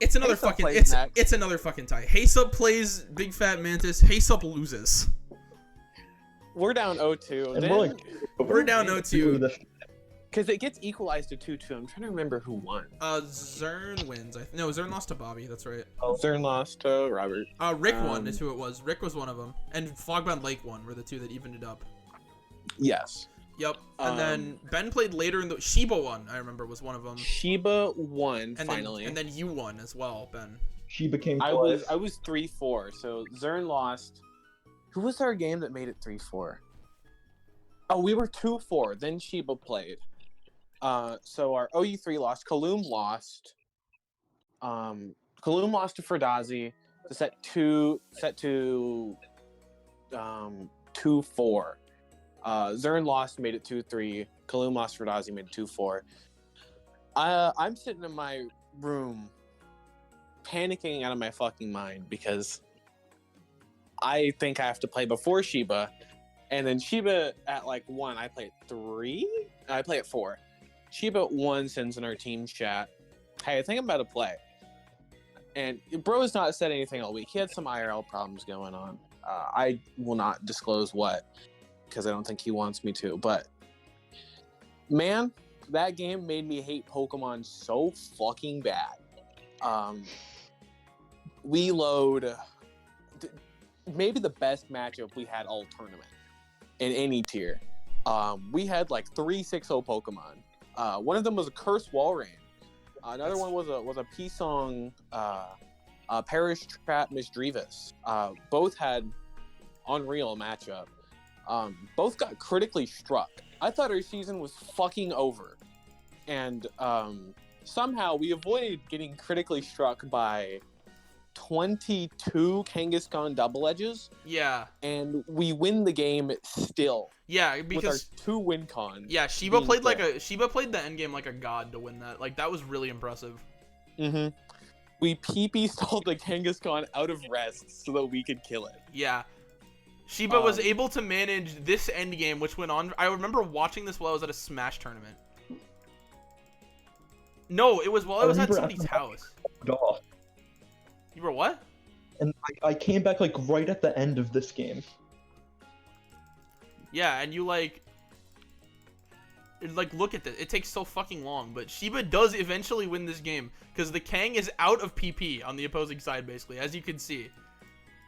It's another Haste Up fucking plays next. it's another fucking tie. Haste Up plays Big Fat Mantis. Haste Up loses. We're down 0-2. And Then, we're like, We're down 0-2. because it gets equalized to 2-2. I'm trying to remember who won. Zern wins. No, Zern lost to Bobby. That's right. Zern lost to Robert. Rick won is who it was. Rick was one of them, and Fogbound Lake won. Were the two that evened it up. Yes. Yep. And then Ben played later in the Sheba won. I remember was one of them. Sheba won And finally. then you won as well, Ben. She became I twice. was 3-4. So Zern lost. Who was our game that made it 3-4? Oh, we were 2-4. Then Sheba played. So our OU3 lost. Kaloum lost. Kaloum lost to Ferdazi. To set to 2-4. Zern lost, made it 2-3. Kaloum lost, Ferdazi made it 2-4. I'm sitting in my room panicking out of my fucking mind because I think I have to play before Sheba. And then Sheba at like 1, I play at 3? I play at 4. Sheba at 1 sends in our team chat, hey, I think I'm about to play. And bro has not said anything all week. He had some IRL problems going on. I will not disclose what, because I don't think he wants me to. But, man, that game made me hate Pokemon so fucking bad. We load maybe the best matchup we had all tournament in any tier. We had like 3 6-0 Pokemon. One of them was a Curse Walrein. Another one was a P-Song Parish Trap Misdreavus. Both had unreal matchup. Both got critically struck. I thought our season was fucking over. And somehow we avoided getting critically struck by 22 Kangaskhan double edges. Yeah. And we win the game still. Yeah, because with our 2 win cons. yeah, Sheba played the end game like a god to win that. Like that was really impressive. Mm-hmm. We PP stalled the Kangaskhan out of rest so that we could kill it. Yeah. Sheba was able to manage this end game, which went on. I remember watching this while I was at a Smash tournament. No, it was while I was at somebody's house. Off. You were what? And I came back like right at the end of this game. Yeah, and you like look at this. It takes so fucking long, but Sheba does eventually win this game because the Kang is out of PP on the opposing side, basically, as you can see.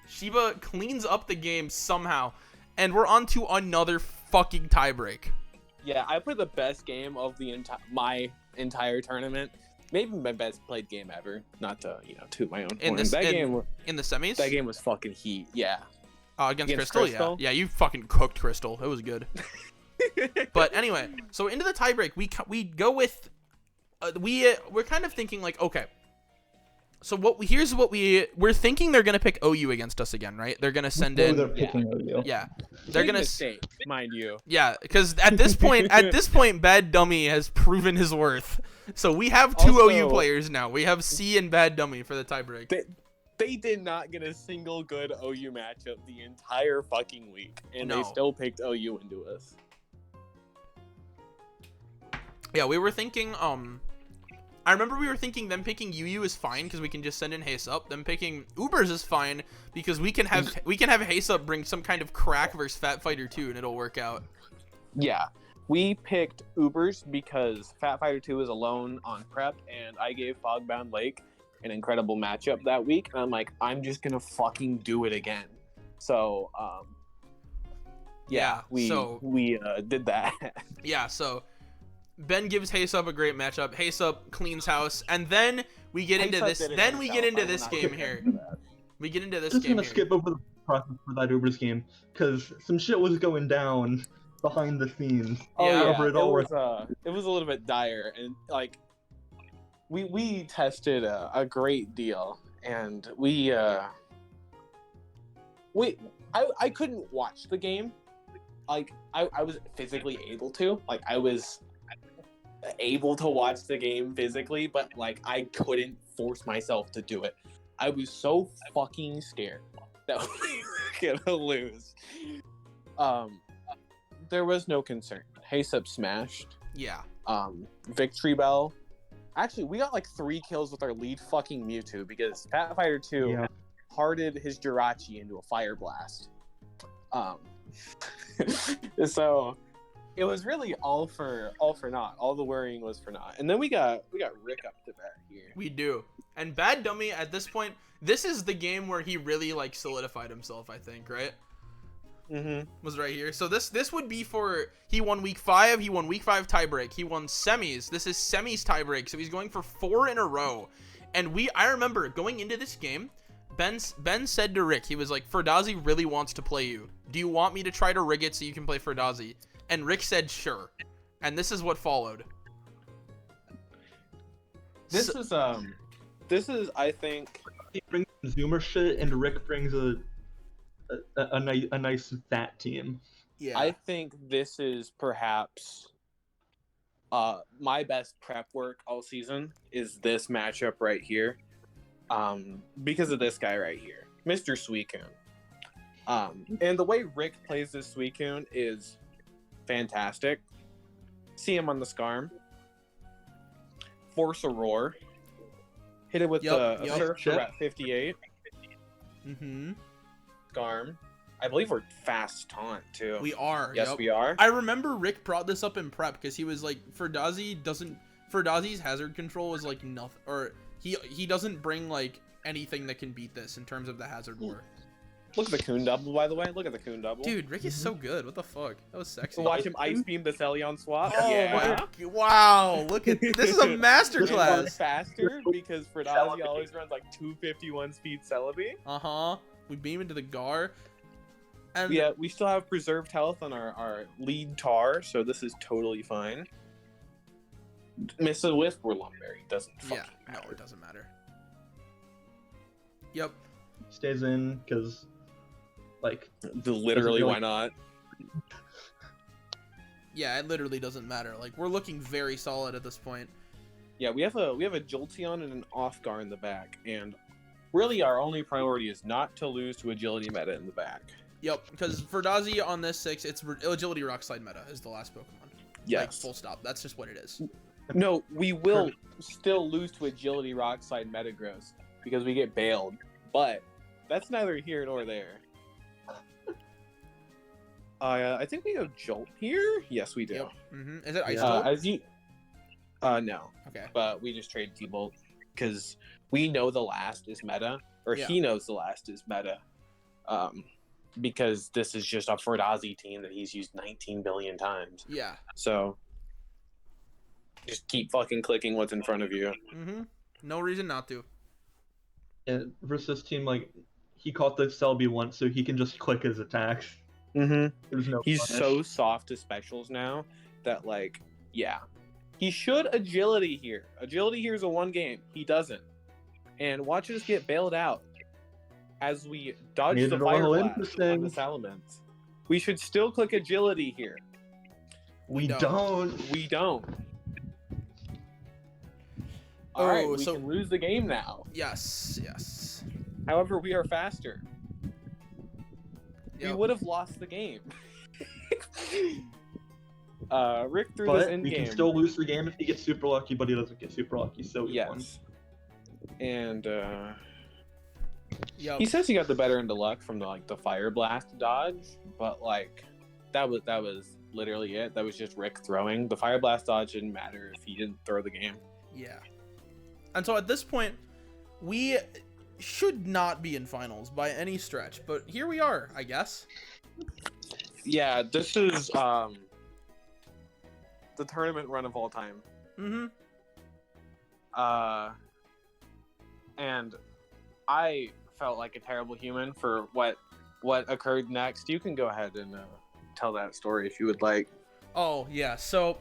Sheba cleans up the game somehow, and we're on to another fucking tiebreak. Yeah, I played the best game of my entire tournament. Maybe my best played game ever. Not to toot my own horn. In the semis. That game was fucking heat. Yeah. Against Crystal. Yeah, you fucking cooked Crystal. It was good. But anyway, so into the tiebreak, we go with we're kind of thinking like, okay. So we're thinking they're gonna pick OU against us again, right? They're gonna send in. They're picking OU. Yeah, they're gonna mistake, mind you. Yeah, because at this point, Bad Dummy has proven his worth. So we have 2 OU players now. We have C and Bad Dummy for the tiebreak. They did not get a single good OU matchup the entire fucking week, and they still picked OU into us. Yeah, we were thinking. I remember we were thinking them picking UU is fine because we can just send in Haste Up. Them picking Ubers is fine because we can have Haste Up bring some kind of crack versus Fat Fighter 2 and it'll work out. Yeah, we picked Ubers because Fat Fighter 2 is alone on prep, and I gave Fogbound Lake an incredible matchup that week, and I'm like, I'm just gonna fucking do it again. So, we did that. Yeah, so Ben gives Haste Up a great matchup. Haste Up cleans house, and then we get into this. Then we get into this game here. We get into this game here. Just gonna skip over the process for that Ubers game because some shit was going down behind the scenes. It was a little bit dire, and like we tested a great deal, and I couldn't watch the game. Like I was physically able to. Like I was able to watch the game physically, but like I couldn't force myself to do it. I was so fucking scared that gonna lose. There was no concern. Haysep smashed. Yeah. Victory Bell. Actually, we got like 3 kills with our lead fucking Mewtwo because Pathfighter 2 Yeah. hearted his Jirachi into a Fire Blast. So it was really all for naught. All the worrying was for naught. And then we got Rick up to bat here. We do. And Bad Dummy at this point, this is the game where he really like solidified himself, I think, right? Mm-hmm. Was right here. So this would be for, he won week 5, he won week 5 tiebreak, he won semis. This is semis tiebreak, so he's going for 4 in a row. And I remember going into this game, Ben said to Rick, he was like, Ferdazi really wants to play you. Do you want me to try to rig it so you can play Ferdazi? And Rick said sure. And this is what followed. This is I think He brings Zoomer shit, and Rick brings a nice fat team. Yeah. I think this is perhaps my best prep work all season is this matchup right here. Because of this guy right here, Mr. Suicune. And the way Rick plays this Suicune is fantastic. See him on the Scarm. Force a Roar. Hit it with the Surf for at 58. Mm-hmm. Scarm. I believe we're fast taunt too. We are. Yes, yep. we are. I remember Rick brought this up in prep because he was like, Ferdazi's hazard control is like nothing, or he doesn't bring like anything that can beat this in terms of the hazard war. Look at the Coon double, by the way. Look at the Coon double. Dude, Rick is so good. What the fuck? That was sexy. Watch him ice beam the Celion swap. Oh yeah. my, wow! Look at this is a masterclass. Faster because Ferdazi always runs like 251 speed Celebi. We beam into the Gar. And yeah, we still have preserved health on our lead tar, so this is totally fine. Miss a Wisp or Lumberry doesn't fucking matter. No, it doesn't matter. Yep. Stays in because, like, literally, why not? Yeah, it literally doesn't matter. Like, we're looking very solid at this point. Yeah, we have a Jolteon and an Off-Gar in the back, and really our only priority is not to lose to Agility meta in the back. Yep, because Ferdazi on this 6, it's Agility Rock Slide meta is the last Pokemon. Yes. Like, full stop. That's just what it is. No, we will still lose to Agility Rock Slide Metagross because we get bailed, but that's neither here nor there. I think we have Jolt here. Yes, we do. Yep. Is it Ice Jolt? No. Okay. But we just trade T-Bolt because we know the last is meta, or he knows the last is meta. Because this is just a Ferdazi team that he's used 19 billion times. Yeah. So just keep fucking clicking what's in front of you. No reason not to. And versus team, like, he caught the Celebi once, so he can just click his attacks. There's no He's punish. so soft to specials now that, like, yeah. He should Agility here. Agility here is a 1 game. He doesn't. And watch us get bailed out as we dodge the Fire Blast on the Salamence. We should still click Agility here. We don't. We don't. Alright, we so can lose the game now. Yes. However, we are faster. Yep. We would have lost the game. Rick threw this in we game. can still lose the game if he gets super lucky, but he doesn't get super lucky, so he won. Yes. And Yep. he says he got the better end of luck from the Fire Blast dodge, but like that was literally it. That was just Rick throwing. The Fire Blast dodge didn't matter if he didn't throw the game. Yeah. And so at this point, we should not be in finals by any stretch, but here we are, I guess. Yeah, this is the tournament run of all time. And I felt like a terrible human for what occurred next. You can go ahead and tell that story if you would like. Oh, yeah. So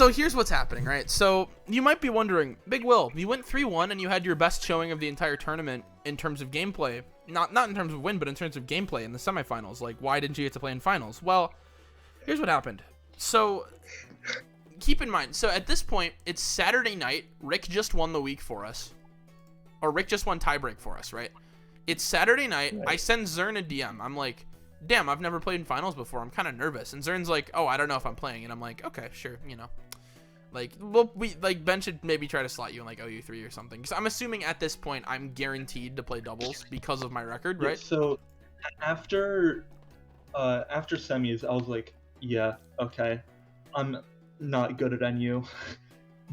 here's what's happening, right? So you might be wondering, Big Will, you went 3-1 and you had your best showing of the entire tournament in terms of gameplay. Not in terms of win, but in terms of gameplay in the semifinals. Like, why didn't you get to play in finals? Well, here's what happened. So keep in mind, so at this point, it's Saturday night. Rick just won the week for us. Or Rick just won tiebreak for us, right? It's Saturday night. Right. I send Zern a DM. I'm like, damn, I've never played in finals before. I'm kind of nervous. And Zern's like, oh, I don't know if I'm playing. And I'm like, okay, sure, you know. Like, well, Ben should maybe try to slot you in like OU3 or something. Because I'm assuming at this point I'm guaranteed to play doubles because of my record, Yeah, right? so after semis, I was like, yeah, okay, I'm not good at NU.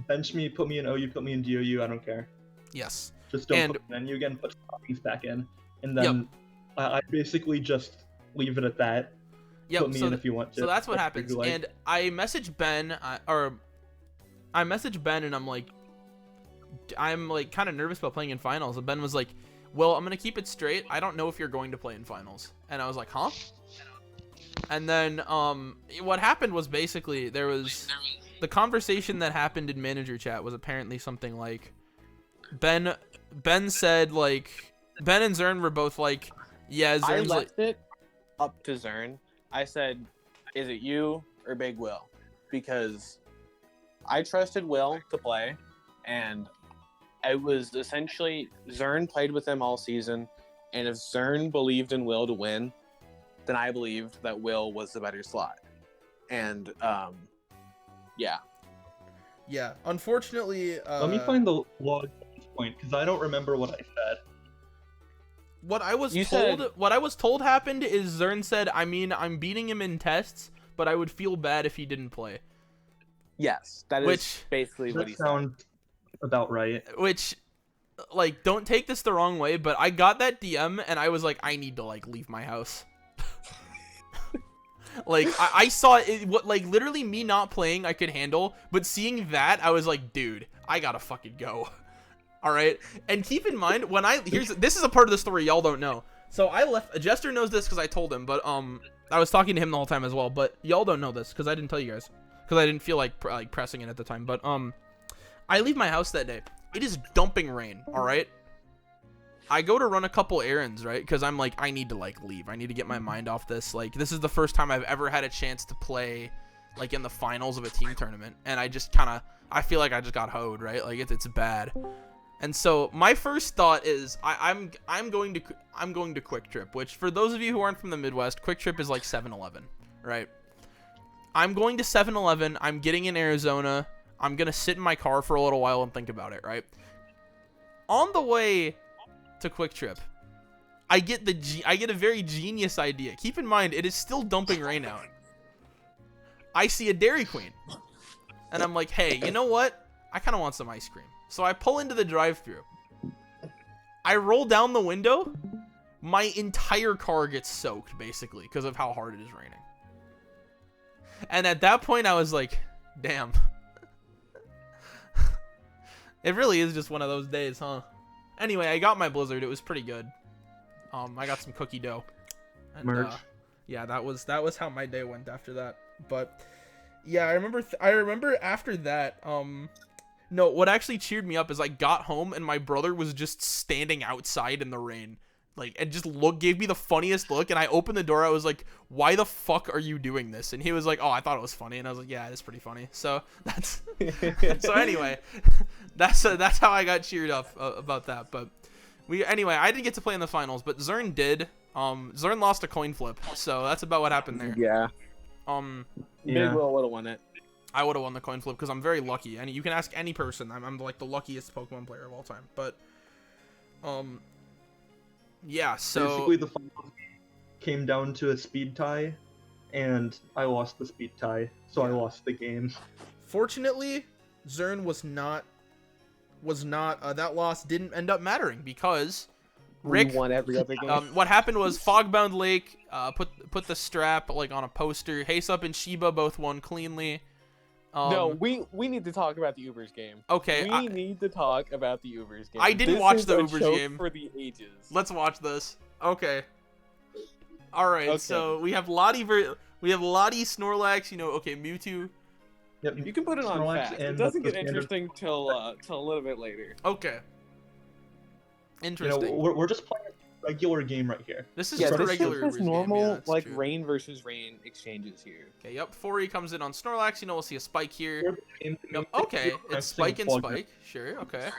Bench me, put me in OU, put me in DOU. I don't care. Yes. Just don't And- put me in NU again. Put things back in, and then I basically just leave it at that. Yep. Put me in if you want to. So that's what happens. who you like. And I message Ben, and I'm like kind of nervous about playing in finals. And Ben was like, well, I'm going to keep it straight. I don't know if you're going to play in finals. And I was like, huh? And then what happened was basically there was the conversation that happened in manager chat was apparently something like Ben said like Ben and Zern were both like, yeah, I Zern's like, left it up to Zern. I said, is it you or Big Will? Because I trusted Will to play, and it was essentially Zern played with him all season, and if Zern believed in Will to win, then I believed that Will was the better slot. And yeah. yeah, unfortunately, Let me find the log at this point because I don't remember what I said. what I was You told said- what I was told happened is Zern said, I mean, I'm beating him in tests, but I would feel bad if he didn't play. Yes, that is Which- basically what That he said. sounds about right. Which, like, don't take this the wrong way, but I got that DM and I was like, I need to like leave my house. Like I saw it, what like literally me not playing I could handle, but seeing that I was like, dude, I gotta fucking go. All right, and keep in mind when this is a part of the story y'all don't know. So I left. Jester knows this because I told him, but I was talking to him the whole time as well. But y'all don't know this because I didn't tell you guys because I didn't feel like pressing it at the time. But I leave my house that day. It is dumping rain. All right. I go to run a couple errands, right? Because I'm like, I need to like leave. I need to get my mind off this. Like, this is the first time I've ever had a chance to play, like, in the finals of a team tournament, and I just I feel like I just got hoed, right? Like, it's bad. And so my first thought is, I'm going to Quick Trip, which for those of you who aren't from the Midwest, Quick Trip is like 7-Eleven, right? I'm going to 7-Eleven. I'm getting in Arizona. I'm gonna sit in my car for a little while and think about it, right? On the way to Quick Trip, I get a very genius idea. Keep in mind, it is still dumping rain out. I see a Dairy Queen, and I'm like, hey, you know what? I kind of want some ice cream. So I pull into the drive-thru. I roll down the window. My entire car gets soaked, basically, because of how hard it is raining. And at that point, I was like, damn. It really is just one of those days, huh? Anyway, I got my Blizzard. It was pretty good. I got some cookie dough. And, Merch. Yeah, that was how my day went after that. But yeah, I remember after that. No, what actually cheered me up is I got home and my brother was just standing outside in the rain, like, and just gave me the funniest look. And I opened the door. I was like, "Why the fuck are you doing this?" And he was like, "Oh, I thought it was funny." And I was like, "Yeah, it's pretty funny." So that's so anyway, that's how I got cheered up about that. But I didn't get to play in the finals, but Zern did. Zern lost a coin flip, so that's about what happened there. Yeah. Yeah. Big Will would have won it. I would have won the coin flip because I'm very lucky, and you can ask any person. I'm like the luckiest Pokemon player of all time. But yeah. So Basically, the final came down to a speed tie, and I lost the speed tie, so I lost the game. fortunately, Zern was not. That loss didn't end up mattering because Rick We won every other game. what happened was Fogbound Lake put the strap like on a poster. Haseup and Shiba both won cleanly. No, we need to talk about the Ubers game. Okay, We need to talk about the Ubers game. I didn't This watch is the a Ubers joke game. for the ages. let's watch this. Okay. All right. Okay. So we have Lottie Snorlax. Okay, Mewtwo. Yep. You can put it on Snorlax fast. and It doesn't the get standard- interesting till a little bit later. Okay. You know, Interesting. we're just playing a regular game right here. This is Yeah, just a this regular is Ubers game. normal Yeah, that's like true. rain versus rain exchanges here. Okay, yep. 4E comes in on Snorlax. We'll see a spike here. Game- Yep. Okay, I'm it's spike and saying spike. Sure. Okay.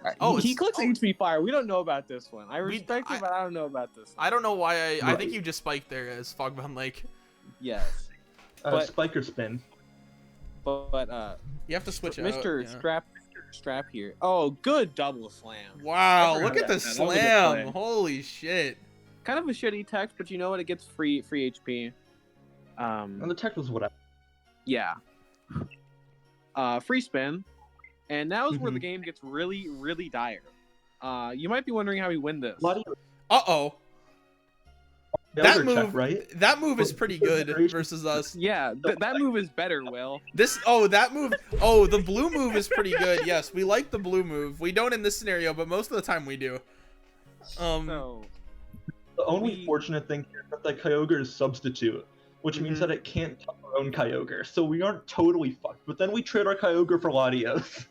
Right. Oh, he it's- clicks oh. HP fire. We don't know about this one. I We- respect it, but I don't know about this one. I don't know why I Right. think you just spiked there as Fogbound Lake. Yes. But- Spike or spin. But You have to switch out. Mr. yeah. Strap here. Oh, good double slam. Wow, I look at forgot the that. That was a good slam. play. Holy shit. Kind of a shitty tech, but you know what? It gets free HP. And the tech was whatever. Yeah. Free spin. And now is where Mhm. the game gets really, really dire. You might be wondering how we win this. Uh-oh. That Elder move, check, right? that move is pretty good versus us. Yeah, that move is better, Will. The blue move is pretty good. Yes, we like the blue move. We don't in this scenario, but most of the time we do. So, The only we- fortunate thing here is that the Kyogre is substitute, which means that it can't touch our own Kyogre, so we aren't totally fucked. But then we trade our Kyogre for Latios.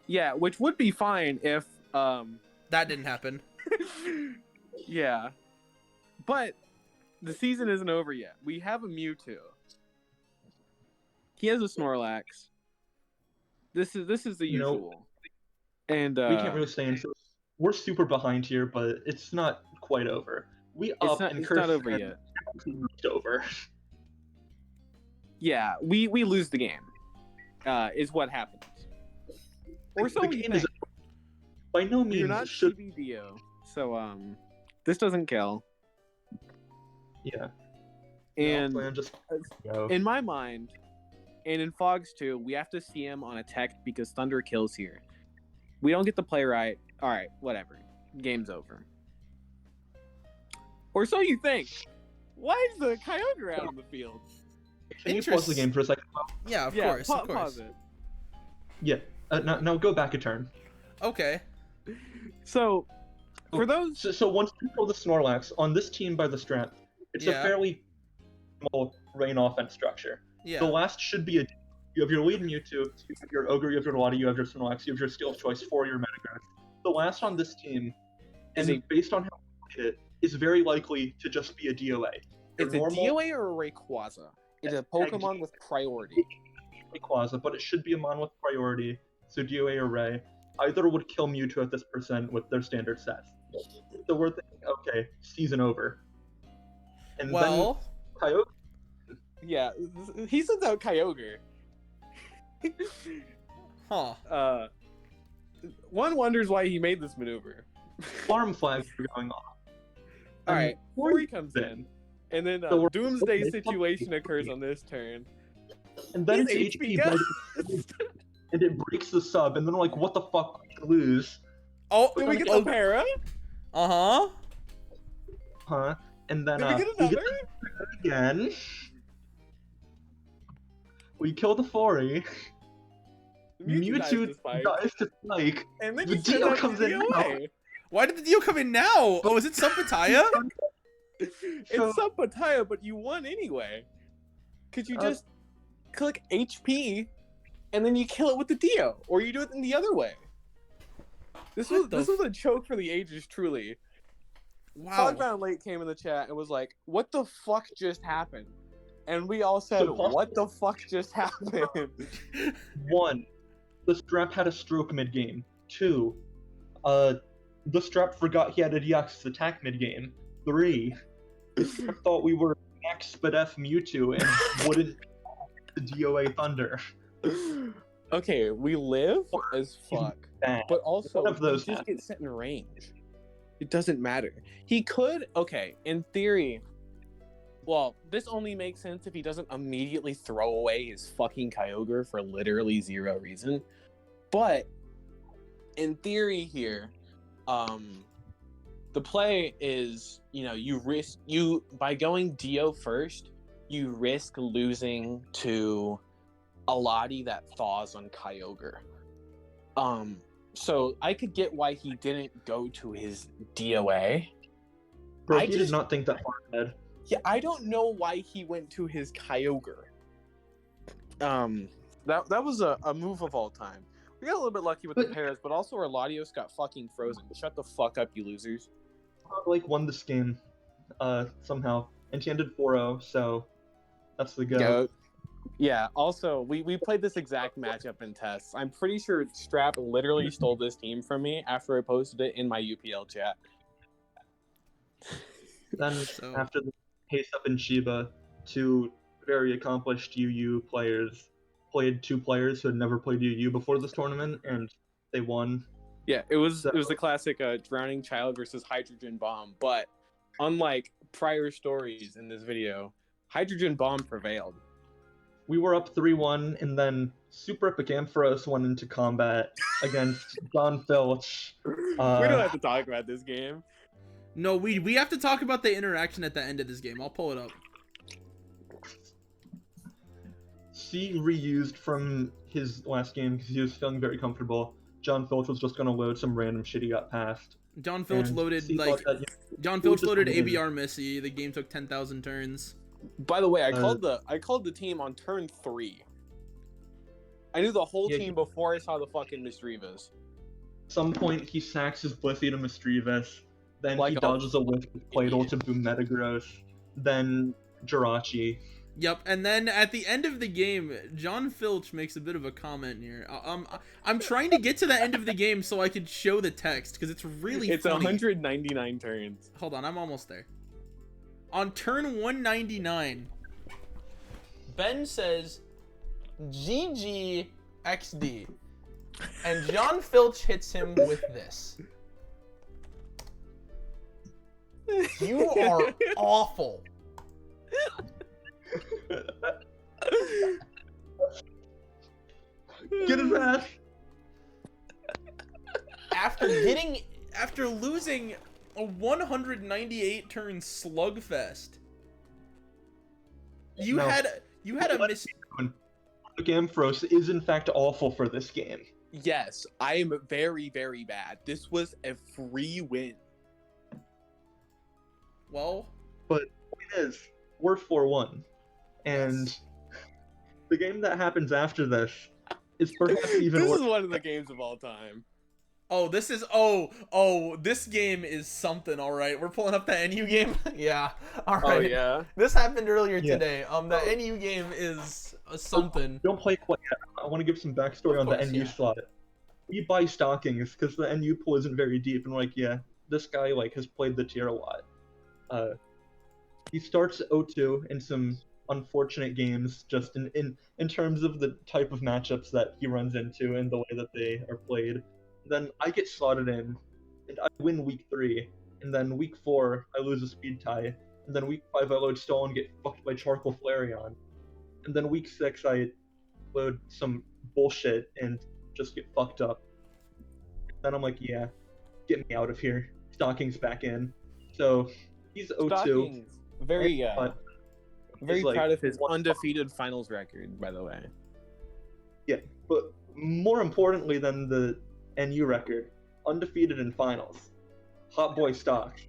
yeah, which would be fine if, that didn't happen. yeah. But the season isn't over yet. We have a Mewtwo. He has a Snorlax. This is the You know, usual. And We can't really stay in. So we're super behind here, but it's not quite over. We up and it's Curse not over and yet. it's over. Yeah, we lose the game. Is what happens. Or so The we game think. is by no means You're not should. CBDO, so this doesn't kill. Yeah. And No, plan just go. in my mind, and in Fogs too, we have to see him on a tech because Thunder kills here. We don't get the play right. All right, whatever. Game's over. Or so you think. Why is the Kyogre out on the field? Can you pause the game for a second? Yeah, of yeah, course, of course. pause it. Yeah. Now go back a turn. Okay. So, for those, So once you pull the Snorlax on this team by the strength, it's Yeah. a fairly small rain offense structure. Yeah. The last should be you have your lead Mewtwo, you have your Ogre, you have your Lottie, you have your Snorlax, you have your skill choice for your Metagross. The last on this team, and based on how we played it, is very likely to just be a DOA. is it DOA or a Rayquaza? It's a Pokemon with priority. Rayquaza, but it should be a mon with priority, so DOA or Ray. Either would kill Mewtwo at this percent with their standard sets. So we're thinking, okay, season over. And Well, then Kyogre, Yeah, he sends out Kyogre. huh. One wonders why he made this maneuver. alarm flags are going off. All right, before Fury comes in, and then So we're- Doomsday okay, situation occurs on this turn. And then His it's HP HP, goes. and it breaks the sub, and then we're like, what the fuck, we lose? Oh, Did we get oh, the para? uh-huh. Huh? And then Did we get another? the again. We kill the Fori. Mewtwo dies to Spike. and then the he sends Dio out comes in DOA. Why did the deal come in now? Oh, is it Sumpataya? It's some Pataya, but you won anyway. Could you just click HP, and then you kill it with the Dio, or you do it in the other way? This What was the a choke for the ages, truly. Wow. Fogbound Late came in the chat and was like, "What the fuck just happened?" And we all said, So- "What the fuck just happened?" 1. The strap had a stroke mid-game. 2. The strap forgot he had a DX attack mid-game. 3. The strap thought we were Max Spadef Mewtwo and wouldn't the DOA Thunder. Okay, we live as fuck, Bad. but also One of those he just happens. gets set in range. It doesn't matter. He could, okay, in theory. Well, this only makes sense if he doesn't immediately throw away his fucking Kyogre for literally zero reason. But in theory here, the play is, you by going Dio first, you risk losing to a Lottie that thaws on Kyogre. So I could get why he didn't go to his DOA. Bro, I he just- did not think that far ahead. Yeah, I don't know why he went to his Kyogre. That was a move of all time. We got a little bit lucky with the pairs, but also our Latios got fucking frozen. Shut the fuck up, you losers. Like won this game, somehow, and he ended 4-0. So that's the go. Goat. Yeah, also, we played this exact matchup in tests. I'm pretty sure Strap literally stole this team from me after I posted it in my UPL chat. Then So- after the Hace-Up and Shiba, two very accomplished UU players played two players who had never played UU before this tournament, and they won. Yeah, it was So- the classic Drowning Child versus Hydrogen Bomb, but unlike prior stories in this video, Hydrogen Bomb prevailed. We were up 3-1, and then Super Epic Ampharos went into combat against John Filch. We don't have to talk about this game. No, we have to talk about the interaction at the end of this game. I'll pull it up. C reused from his last game because he was feeling very comfortable. John Filch was just gonna load some random shit he got past. John Filch And loaded C like thought that, John it Filch was just loaded a win. ABR Missy. The game took 10,000 turns. By the way, I Uh, called the team on turn 3. I knew the whole Yeah, team before I saw the fucking Misdreavus. At some point, he sacks his Blissey to Misdreavus. Then Like he a dodges a whiff with Playdle idiot. to boom Metagross. Then Jirachi. Yep, and then at the end of the game, John Filch makes a bit of a comment here. I'm trying to get to the end of the game so I could show the text because it's really It's funny. 199 turns. Hold on, I'm almost there. On turn 199, Ben says, GG XD. And John Filch hits him with this. You are awful. Get his ass! After losing a 198 turn slugfest, you No. had a miss. Ampharos is in fact awful for this game. Yes, I am very, very bad. This was a free win. Well, But the point is, we're 4-1. And the game that happens after this is perhaps even This worse. is one of the games of all time. this game is something. All right, we're pulling up the NU game. Yeah, all right. Oh yeah. This happened earlier Yeah. today. The NU game is something. Don't play quite yet. I want to give some backstory Of on course, the NU yeah. slot. We buy stockings because the NU pool isn't very deep, and we're like, yeah, this guy like has played the tier a lot. He starts 0-2 in some unfortunate games, just in terms of the type of matchups that he runs into and the way that they are played. Then I get slotted in, and I win week 3, and then week 4 I lose a speed tie, and then week 5 I load stall and get fucked by Charcoal Flareon, and then week 6 I load some bullshit and just get fucked up. Then I'm like, yeah, get me out of here. Stockings back in. So he's 0-2. Stockings. Very but very it's like proud of his one- undefeated finals record, by the way. But more importantly than the NU record, undefeated in finals. Hot Boy Stock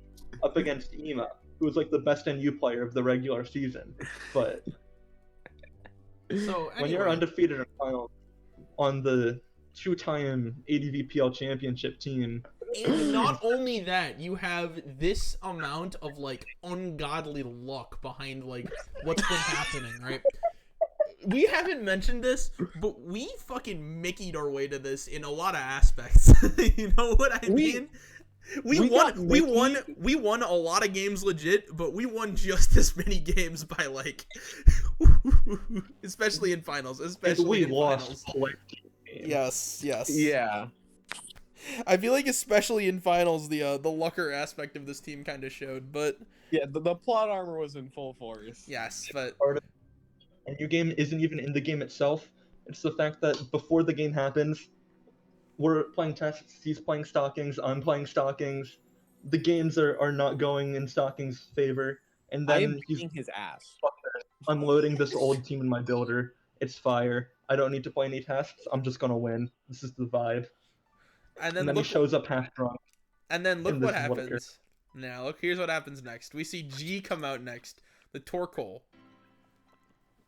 up against Ema, who was like the best NU player of the regular season. But So when you're anyway. undefeated in finals on the 2-time ADVPL championship team, And not only that, you have this amount of like ungodly luck behind like what's been happening, right? We haven't mentioned this, but we fucking Mickey'd our way to this in a lot of aspects. You know what I mean? We got won a lot of games legit, but we won just as many games by like especially in finals, and especially we in lost finals. plenty of games. Yes. Yeah. I feel like especially in finals, the lucker aspect of this team kind of showed, but Yeah, the plot armor was in full force. yes, but NU game isn't even in the game itself. It's the fact that before the game happens, we're playing tests, he's playing stockings, I'm playing stockings. The games are not going in stockings' favor. And I am then he's beating his ass. unloading this old team in my builder. It's fire. I don't need to play any tests. I'm just gonna win. This is the vibe. and And then look, he shows up half drunk. and then look and what this is what happens. Now look, here's what happens next. We see G come out next. The Torkoal.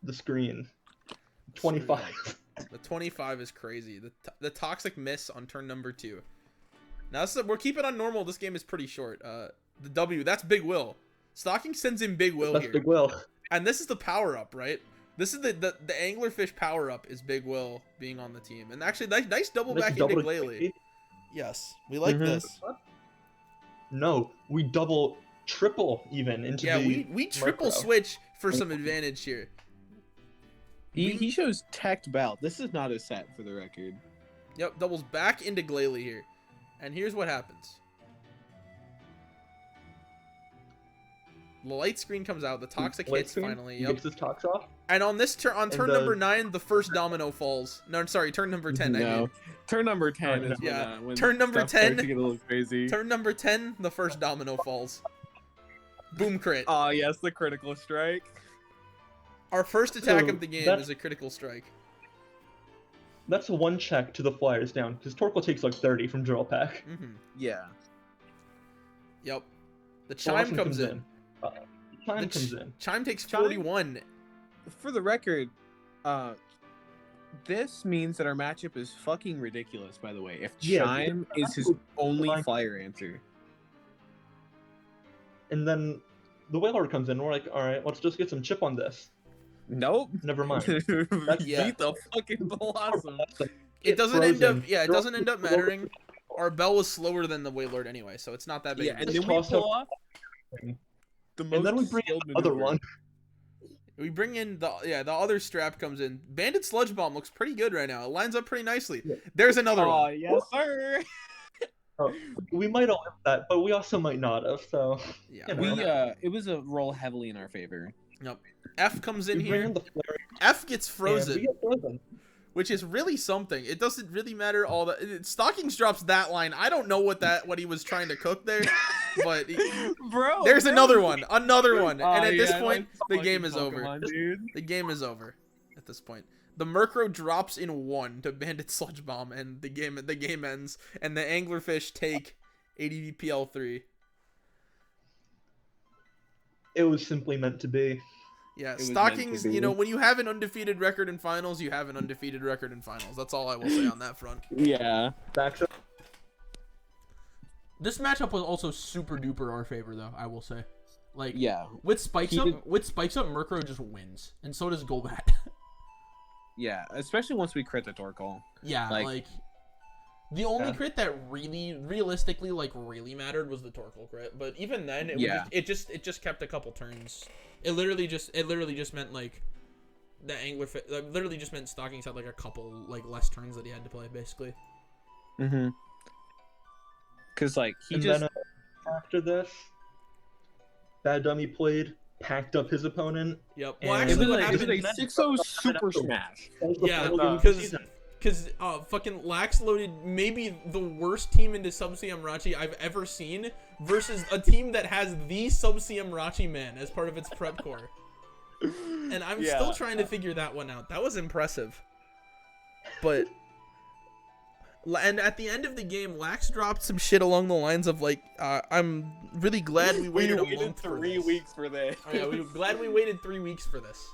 The screen. 25. The 25 is crazy. The toxic miss on turn number 2. Now we're keeping on normal. This game is pretty short. The W, that's Big Will. Stocking sends in Big Will That's here. Big Will. And this is the power up, right? This is the Anglerfish power up is Big Will being on the team, and actually nice double Let's back double into Glalie. Yes, we like this. No, we double, triple even into Yeah, the we triple micro. switch for some advantage here. He shows teched belt. This is not a set for the record. Yep, doubles back into Glalie here, and here's what happens. The light screen comes out. The toxic Light hits screen, finally. he Yep. gets his tox off. And on this turn, on turn the- number 9, the first domino falls. No, I'm sorry, turn number 10. I No. mean. Turn number 10 is Yeah. when Turn number stuff starts 10. to get a little crazy. Turn number 10, the first domino falls. Boom crit. Oh, yes, the critical strike. Our first attack So of the game that- is a critical strike. That's a one check to the flyers down, because Torkoal takes like 30 from drill pack. Yeah. Yep. The chime Lawson comes in. Chime The comes in. Chime takes Chime? 41. For the record, this means that our matchup is fucking ridiculous, by the way. If Yeah, Chime is his only flyer answer. And then the Wailord comes in, and we're like, alright, let's just get some chip on this. Nope. Never mind. Yeah. Beat the fucking Blossom. It doesn't end up, Frozen. yeah, it doesn't end up mattering. Our bell was slower than the Wailord anyway, so it's not that big. Yeah, of a and deal. then we Toss pull up- off the most And then we bring in skilled the other maneuver. one. We bring in the other strap comes in. Bandit Sludge Bomb looks pretty good right now. It lines up pretty nicely. Yeah. There's another Oh, one. yes, sir. We might all have that, but we also might not have, so... Yeah. You know. We it was a roll heavily in our favor. F comes in We bring here. in the flare, F gets and frozen, we get frozen. which is really something. It doesn't really matter all that. Stockings drops that line. I don't know what he was trying to cook there, but Bro, there's bro. another one. And Oh, at this yeah, point, like the fucking game is over. Pokemon, dude. The game is over at this point. The Murkrow drops in 1 to Bandit Sludge Bomb, and the game ends. And the Anglerfish take ADVPL 3. It was simply meant to be. Yeah, It was Stockings, meant to be. when you have an undefeated record in finals, you have an undefeated record in finals. That's all I will say on that front. Yeah. Backs up. This matchup was also super duper our favor, though, I will say. Like, Yeah. with spikes He up, did- Murkrow just wins, and so does Golbat. Yeah. Especially once we crit the Torkoal. Yeah, Like- like the only Yeah. crit that really, realistically, really mattered was the Torkoal crit. But even then, it just kept a couple turns. It literally just meant like the Anglerfish. Literally just meant Stockings had like a couple less turns that he had to play basically. Mm-hmm. Cause he And just then after this, Bad Dummy played, packed up his opponent. Yep. Well, And- actually, it what was happened? a 6-0 Super Smash. That was the Yeah, final game of the because season. fucking Lax loaded maybe the worst team into Sub-CM I've ever seen versus a team that has the Sub-CM man as part of its prep core. And I'm Yeah. still trying to figure that one out. That was impressive. But and at the end of the game, Lax dropped some shit along the lines of I'm really glad we waited a month for 3 this. weeks for this. Oh, yeah, we're glad we waited 3 weeks for this.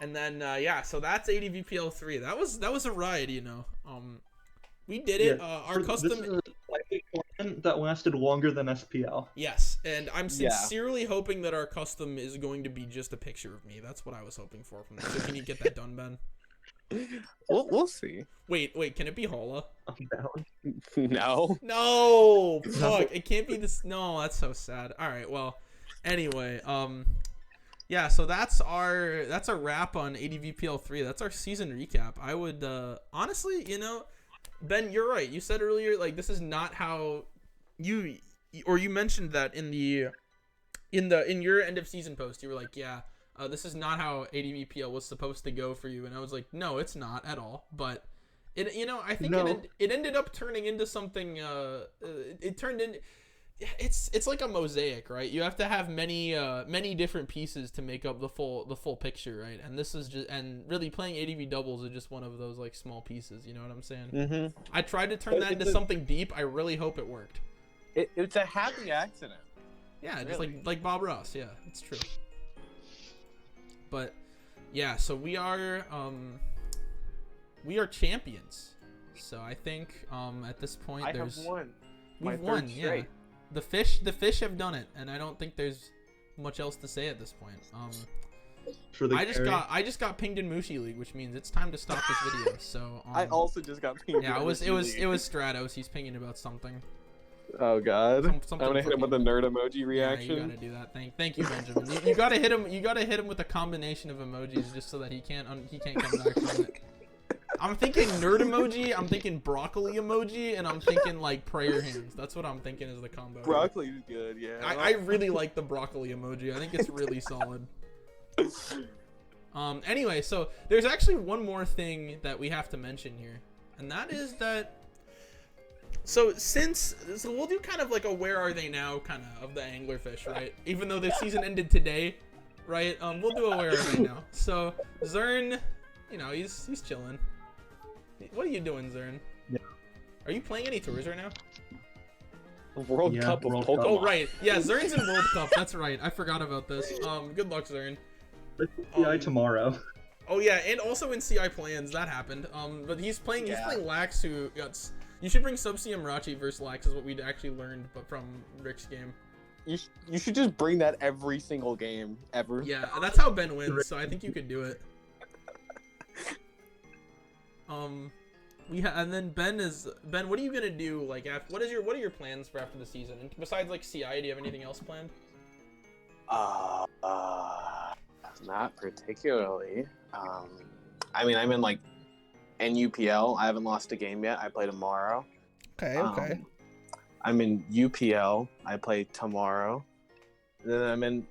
And then so that's ADVPL 3. That was a ride, We did it. Our This custom, is a lightweight tournament that lasted longer than SPL. yes, and I'm Yeah. sincerely hoping that our custom is going to be just a picture of me. That's what I was hoping for from this. So can you get that done, Ben? We'll see. Wait, can it be Hola? I'm down. No. No, fuck, it can't be this. No, that's so sad. All right, well, anyway, yeah, so that's a wrap on ADVPL 3. That's our season recap. I would honestly, Ben, you're right. You said earlier this is not how you mentioned that in your end of season post. You were like, yeah, this is not how ADVPL was supposed to go for you, and I was like, no, it's not at all. But it, I think it ended up turning into something. It turned in. It's like a mosaic, right? You have to have many different pieces to make up the full picture, right? And this is really playing ADV doubles is just one of those small pieces. You know what I'm saying? Mm-hmm. I tried to turn that into something deep. I really hope it worked. It's a happy accident. Yeah, just Really? like Bob Ross. Yeah, it's true. But yeah, so we are champions. So I think at this point I there's have won. we've my won. third Yeah, straight. the fish have done it, and I don't think there's much else to say at this point. for the I just carry. got pinged in Mushi League, which means it's time to stop this video. So I also just got pinged. yeah, in it was Mushi Stratos. He's pinging about something. League. Oh god. Something I'm gonna hit him with the nerd emoji reaction. Yeah, you gotta do that. Thank you, Benjamin. You gotta hit him. You gotta hit him with a combination of emojis just so that he can't come back from it. I'm thinking nerd emoji. I'm thinking broccoli emoji, and I'm thinking like prayer hands. That's what I'm thinking is the combo. Broccoli's good, yeah. I really like the broccoli emoji. I think it's really solid. Anyway, so there's actually one more thing that we have to mention here, and that is that. So we'll do kind of like a where are they now kind of the Anglerfish, right? Even though the season ended today, right? We'll do a where are they now. So Zern, you know, he's chilling. What are you doing, Zern? Yeah. Are you playing any tours right now? World Cup of Pokemon. Oh right, yeah, Zern's in World Cup. That's right. I forgot about this. Good luck, Zern. CI tomorrow. Oh yeah, and also in CI plans that happened. But he's playing Lax, who got. You should bring Subsea and Mirachi versus Lax is what we'd actually learned, but from Rick's game. You should just bring that every single game ever. Yeah, that's how Ben wins. So I think you could do it. And then Ben. What are you gonna do? Like, what are your plans for after the season? And besides like CI, do you have anything else planned? Not particularly. I mean, I'm in like NUPL. I haven't lost a game yet. I play tomorrow. Okay. I'm in UPL. I play tomorrow. And then I'm in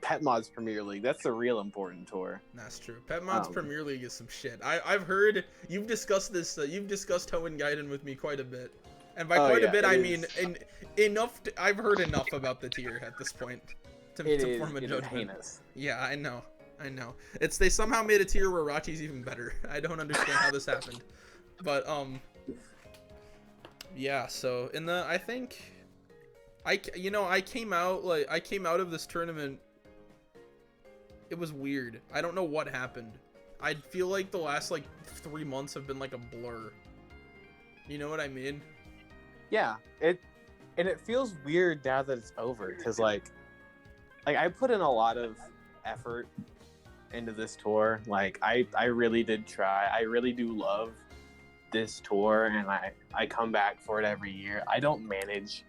Pet Mods Premier League. That's the real important tour. That's true. Pet Mods Premier League is some shit. I've heard you've discussed this. You've discussed Hoenn Gaiden with me quite a bit, and by quite a bit I mean enough. I've heard enough about the tier at this point to form a judgment. Heinous. Yeah, I know. They somehow made a tier where Rachi's even better. I don't understand how this happened, but yeah. So I came out of this tournament. It was weird. I don't know what happened. I feel like the last 3 months have been like a blur. You know what I mean? Yeah. It feels weird now that it's over because like I put in a lot of effort into this tour. Like I really did try. I really do love this tour, and I come back for it every year. I don't manage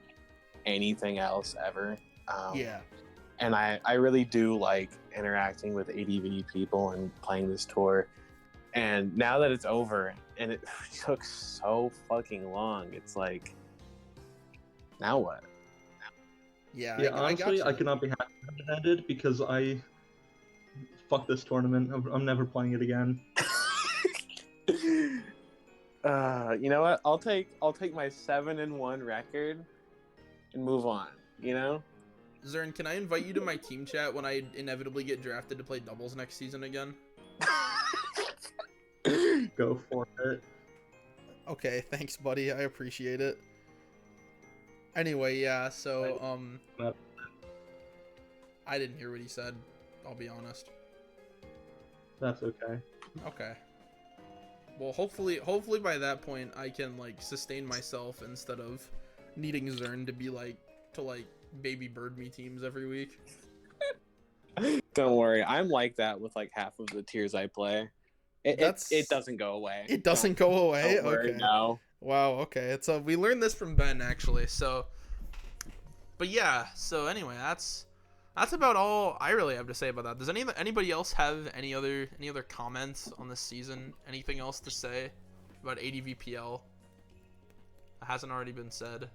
anything else ever. Yeah. And I really do like interacting with ADV people and playing this tour. And now that it's over, and it took so fucking long, it's like, now what? Yeah, Yeah, honestly, I could not be happy when it ended because fuck this tournament. I'm never playing it again. You know what? I'll take my 7-1 record and move on. You know. Zern, can I invite you to my team chat when I inevitably get drafted to play doubles next season again? Go for it. Okay, thanks, buddy. I appreciate it. Anyway, yeah, so, I didn't hear what he said, I'll be honest. That's okay. Okay. Well, hopefully by that point, I can, sustain myself instead of needing Zern to be, to baby bird me teams every week. Don't worry, I'm like that with half of the tiers I play. It doesn't go away. It doesn't go away? Don't worry, okay. No. Wow, okay. So we learned this from Ben actually. So but yeah, so anyway, that's about all I really have to say about that. Does anybody else have any other comments on this season? Anything else to say about ADVPL that hasn't already been said?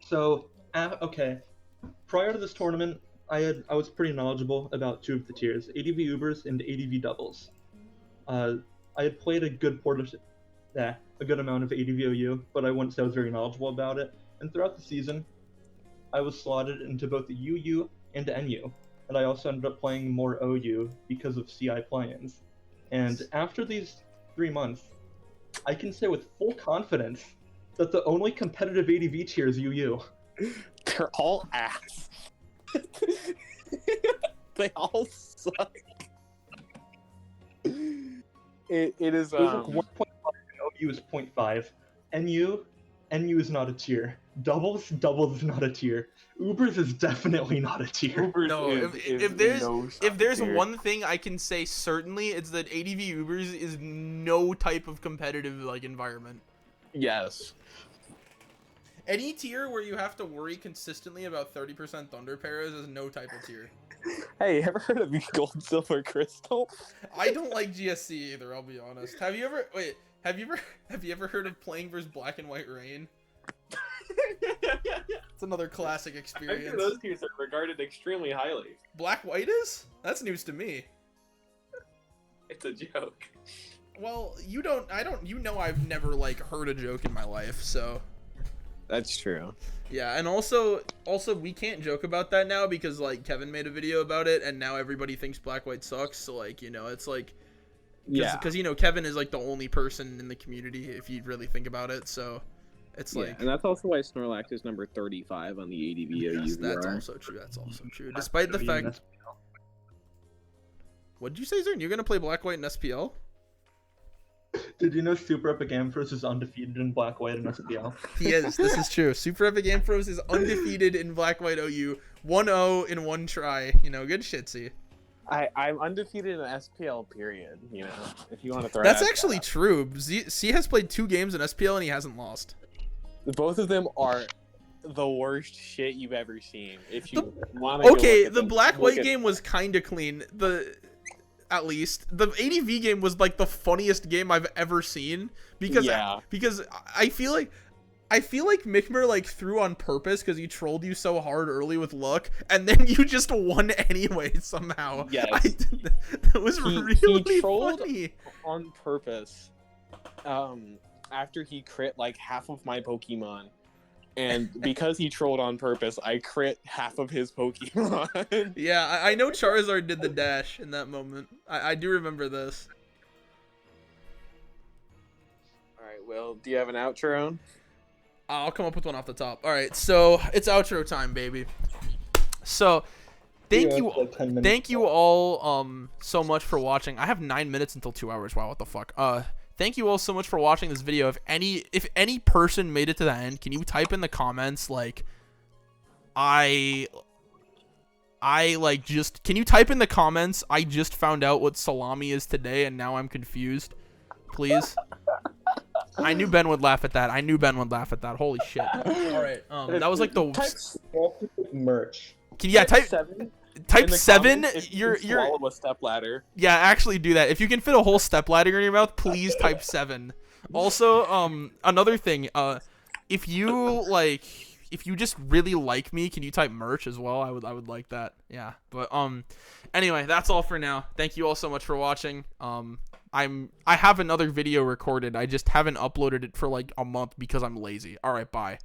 So, okay. Prior to this tournament, I was pretty knowledgeable about two of the tiers, ADV Ubers and ADV Doubles. I had played a good amount of ADVOU, but I wouldn't say I was very knowledgeable about it. And throughout the season, I was slotted into both the UU and NU, and I also ended up playing more OU because of CI plans. And after these 3 months, I can say with full confidence that the only competitive ADV tier is UU. They're all ass. They all suck. It is It was 1.5 and OU is 0.5. NU NU is not a tier. Doubles is not a tier. Ubers is definitely not a tier. Ubers No, is if there's tier. one thing I can say certainly, it's that ADV Ubers is no type of competitive like environment. Yes. Any tier where you have to worry consistently about 30% thunder pairs is no type of tier. Hey, ever heard of gold, silver, crystal? I don't like GSC either, I'll be honest. Have you ever heard of playing versus black and white rain? It's another classic I'm experience. sure those tiers are regarded extremely highly. Black white is? That's news to me. It's a joke. Well, you know I've never like heard a joke in my life, so That's true. yeah, and also we can't joke about that now because like Kevin made a video about it and now everybody thinks black white sucks, so like, you know, it's like because you know Kevin is like the only person in the community if you really think about it, so it's like, and that's also why Snorlax is number 35 on the ADVPL. yes, that's also true. That's also true. Despite the fact, what did you say, Zern? You're gonna play black white in SPL? Did you know Super Epic Ampharos is undefeated in Black White and SPL? He is. This is true. Super Epic Ampharos is undefeated in black white OU, 1-0 in one try. You know, good shit, see. I'm undefeated in SPL, period. You know, if you want to throw That's that actually out. true. C has played 2 games in SPL and he hasn't lost. Both of them are the worst shit you've ever seen. If you want Okay, the black white game was kind of clean. At least the ADV game was like the funniest game I've ever seen because I feel like Mickmer like threw on purpose because he trolled you so hard early with luck, and then you just won anyway somehow. Yes. That was really he trolled funny. on purpose. After he crit like half of my Pokemon, and because he trolled on purpose, I crit half of his Pokemon. Yeah, I know Charizard did the dash in that moment. I do remember this. All right, Will, do you have an outro? I'll come up with one off the top. All right, so it's outro time, baby. So, thank you all so much for watching. I have 9 minutes until 2 hours. Wow, what the fuck? Thank you all so much for watching this video. If any person made it to the end, can you type in the comments like can you type in the comments I just found out what salami is today and now I'm confused? Please. I knew Ben would laugh at that. Holy shit. All right. That was like the merch. Type 7. You're swallow a stepladder. Yeah, actually do that. If you can fit a whole stepladder in your mouth, please type 7. Also, another thing, if you just really like me, can you type merch as well? I would like that. Yeah. But anyway, that's all for now. Thank you all so much for watching. I have another video recorded. I just haven't uploaded it for like a month because I'm lazy. All right, bye.